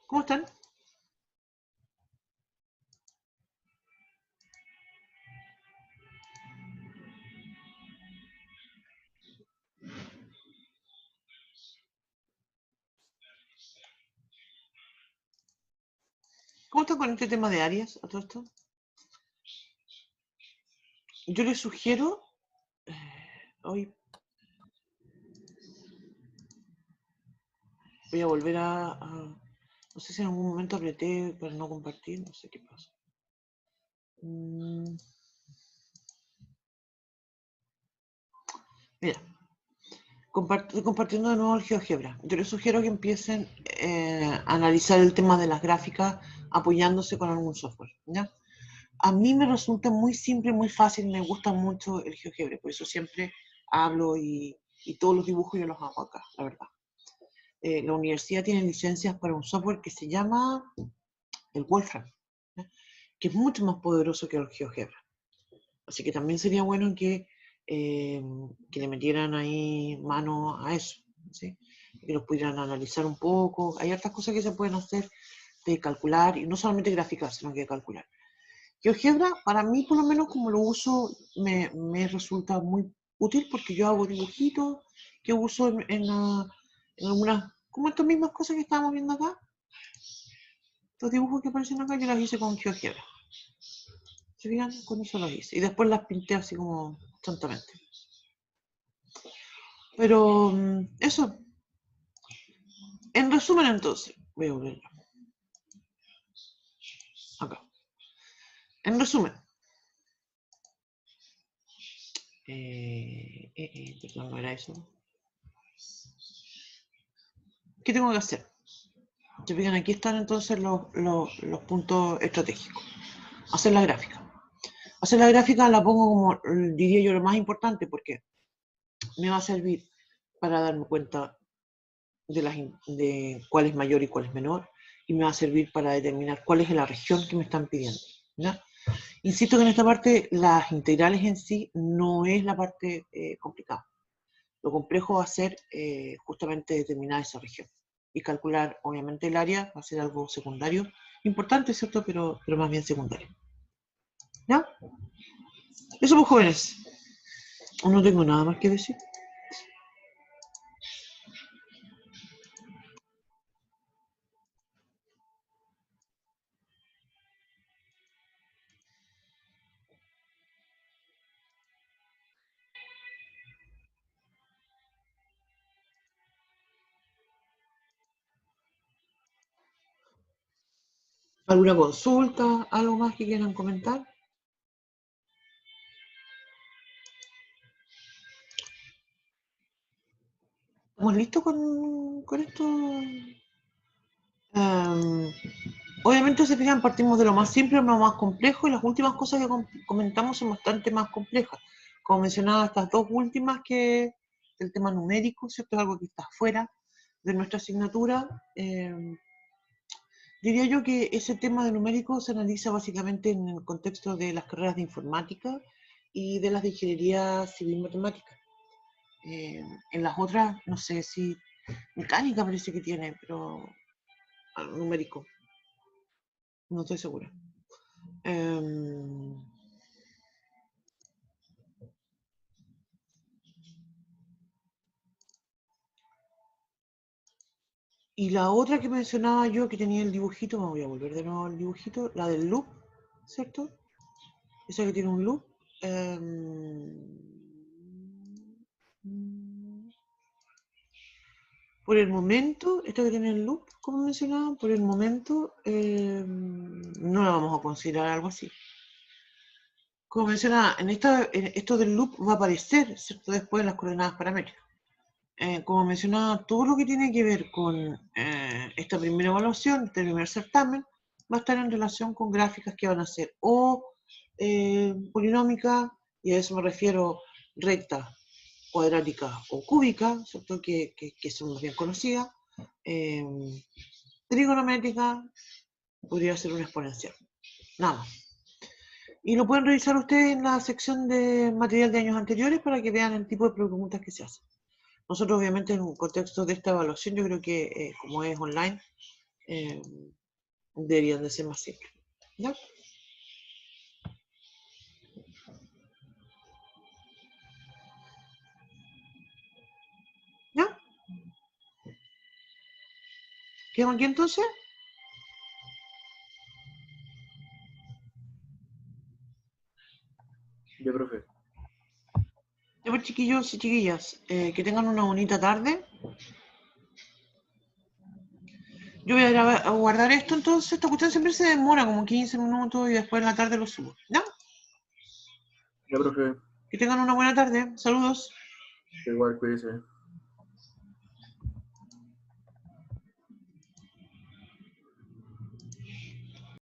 ¿Cómo están? ¿Cómo están con este tema de áreas a todo esto? Yo les sugiero, hoy voy a volver no sé si en algún momento apreté para no compartir, no sé qué pasa. Mira, compartiendo de nuevo el GeoGebra. Yo les sugiero que empiecen a analizar el tema de las gráficas apoyándose con algún software, ¿ya? A mí me resulta muy simple, muy fácil, me gusta mucho el GeoGebra, por eso siempre hablo y todos los dibujos yo los hago acá, la verdad. La universidad tiene licencias para un software que se llama el Wolfram, ¿ya? Que es mucho más poderoso que el GeoGebra. Así que también sería bueno que que le metieran ahí mano a eso, ¿sí? Que los pudieran analizar un poco. Hay otras cosas que se pueden hacer de calcular, y no solamente graficar, sino que calcular. GeoGebra, para mí por lo menos como lo uso, me resulta muy útil porque yo hago dibujitos que uso en algunas, como estas mismas cosas que estábamos viendo acá. Los dibujos que aparecen acá yo las hice con GeoGebra. ¿Se fijan? Con eso los hice. Y después las pinté así como tontamente. Pero eso. En resumen entonces, voy a volverlo. Acá. En resumen. Perdón, no era eso. ¿Qué tengo que hacer? Se fijan, aquí están entonces los puntos estratégicos. Hacer la gráfica. Hacer la gráfica la pongo como, diría yo, lo más importante porque me va a servir para darme cuenta de cuál es mayor y cuál es menor, y me va a servir para determinar cuál es la región que me están pidiendo, ¿ya? Insisto que en esta parte las integrales en sí no es la parte complicada. Lo complejo va a ser justamente determinar esa región y calcular, obviamente, el área va a ser algo secundario, importante, ¿cierto? Pero más bien secundario. ¿Ya? Eso, pues, jóvenes. No tengo nada más que decir. ¿Alguna consulta? ¿Algo más que quieran comentar? ¿Estamos listos con esto? Obviamente, se fijan, partimos de lo más simple a lo más complejo, y las últimas cosas que comentamos son bastante más complejas. Como mencionaba, estas dos últimas, que el tema numérico, ¿cierto? Es algo que está fuera de nuestra asignatura. Diría yo que ese tema de numérico se analiza básicamente en el contexto de las carreras de informática y de las de ingeniería civil matemática. En las otras, no sé si mecánica parece que tiene, pero numérico, no estoy segura. Y la otra que mencionaba yo, que tenía el dibujito, me voy a volver de nuevo al dibujito, la del loop, ¿cierto? Esa que tiene un loop. Por el momento, esta que tiene el loop, como mencionaba, por el momento no la vamos a considerar algo así. Como mencionaba, esto del loop va a aparecer, ¿cierto? Después en las coordenadas paramétricas. Como mencionaba, todo lo que tiene que ver con esta primera evaluación, este primer certamen, va a estar en relación con gráficas que van a ser o polinómicas, y a eso me refiero recta, cuadrática o cúbica, ¿cierto? Que son más bien conocidas, trigonométrica, podría ser una exponencial, nada más. Y lo pueden revisar ustedes en la sección de material de años anteriores para que vean el tipo de preguntas que se hacen. Nosotros, obviamente, en un contexto de esta evaluación, yo creo que como es online, deberían de ser más simples. ¿Ya? ¿Ya? ¿Quedamos aquí entonces? Ya, profe. Ya, pues, chiquillos y chiquillas, que tengan una bonita tarde. Yo voy a guardar esto, entonces. Esta cuestión siempre se demora como 15 minutos y después en la tarde lo subo. ¿Ya? Ya, profe. Que tengan una buena tarde. Saludos. Igual, cuídese.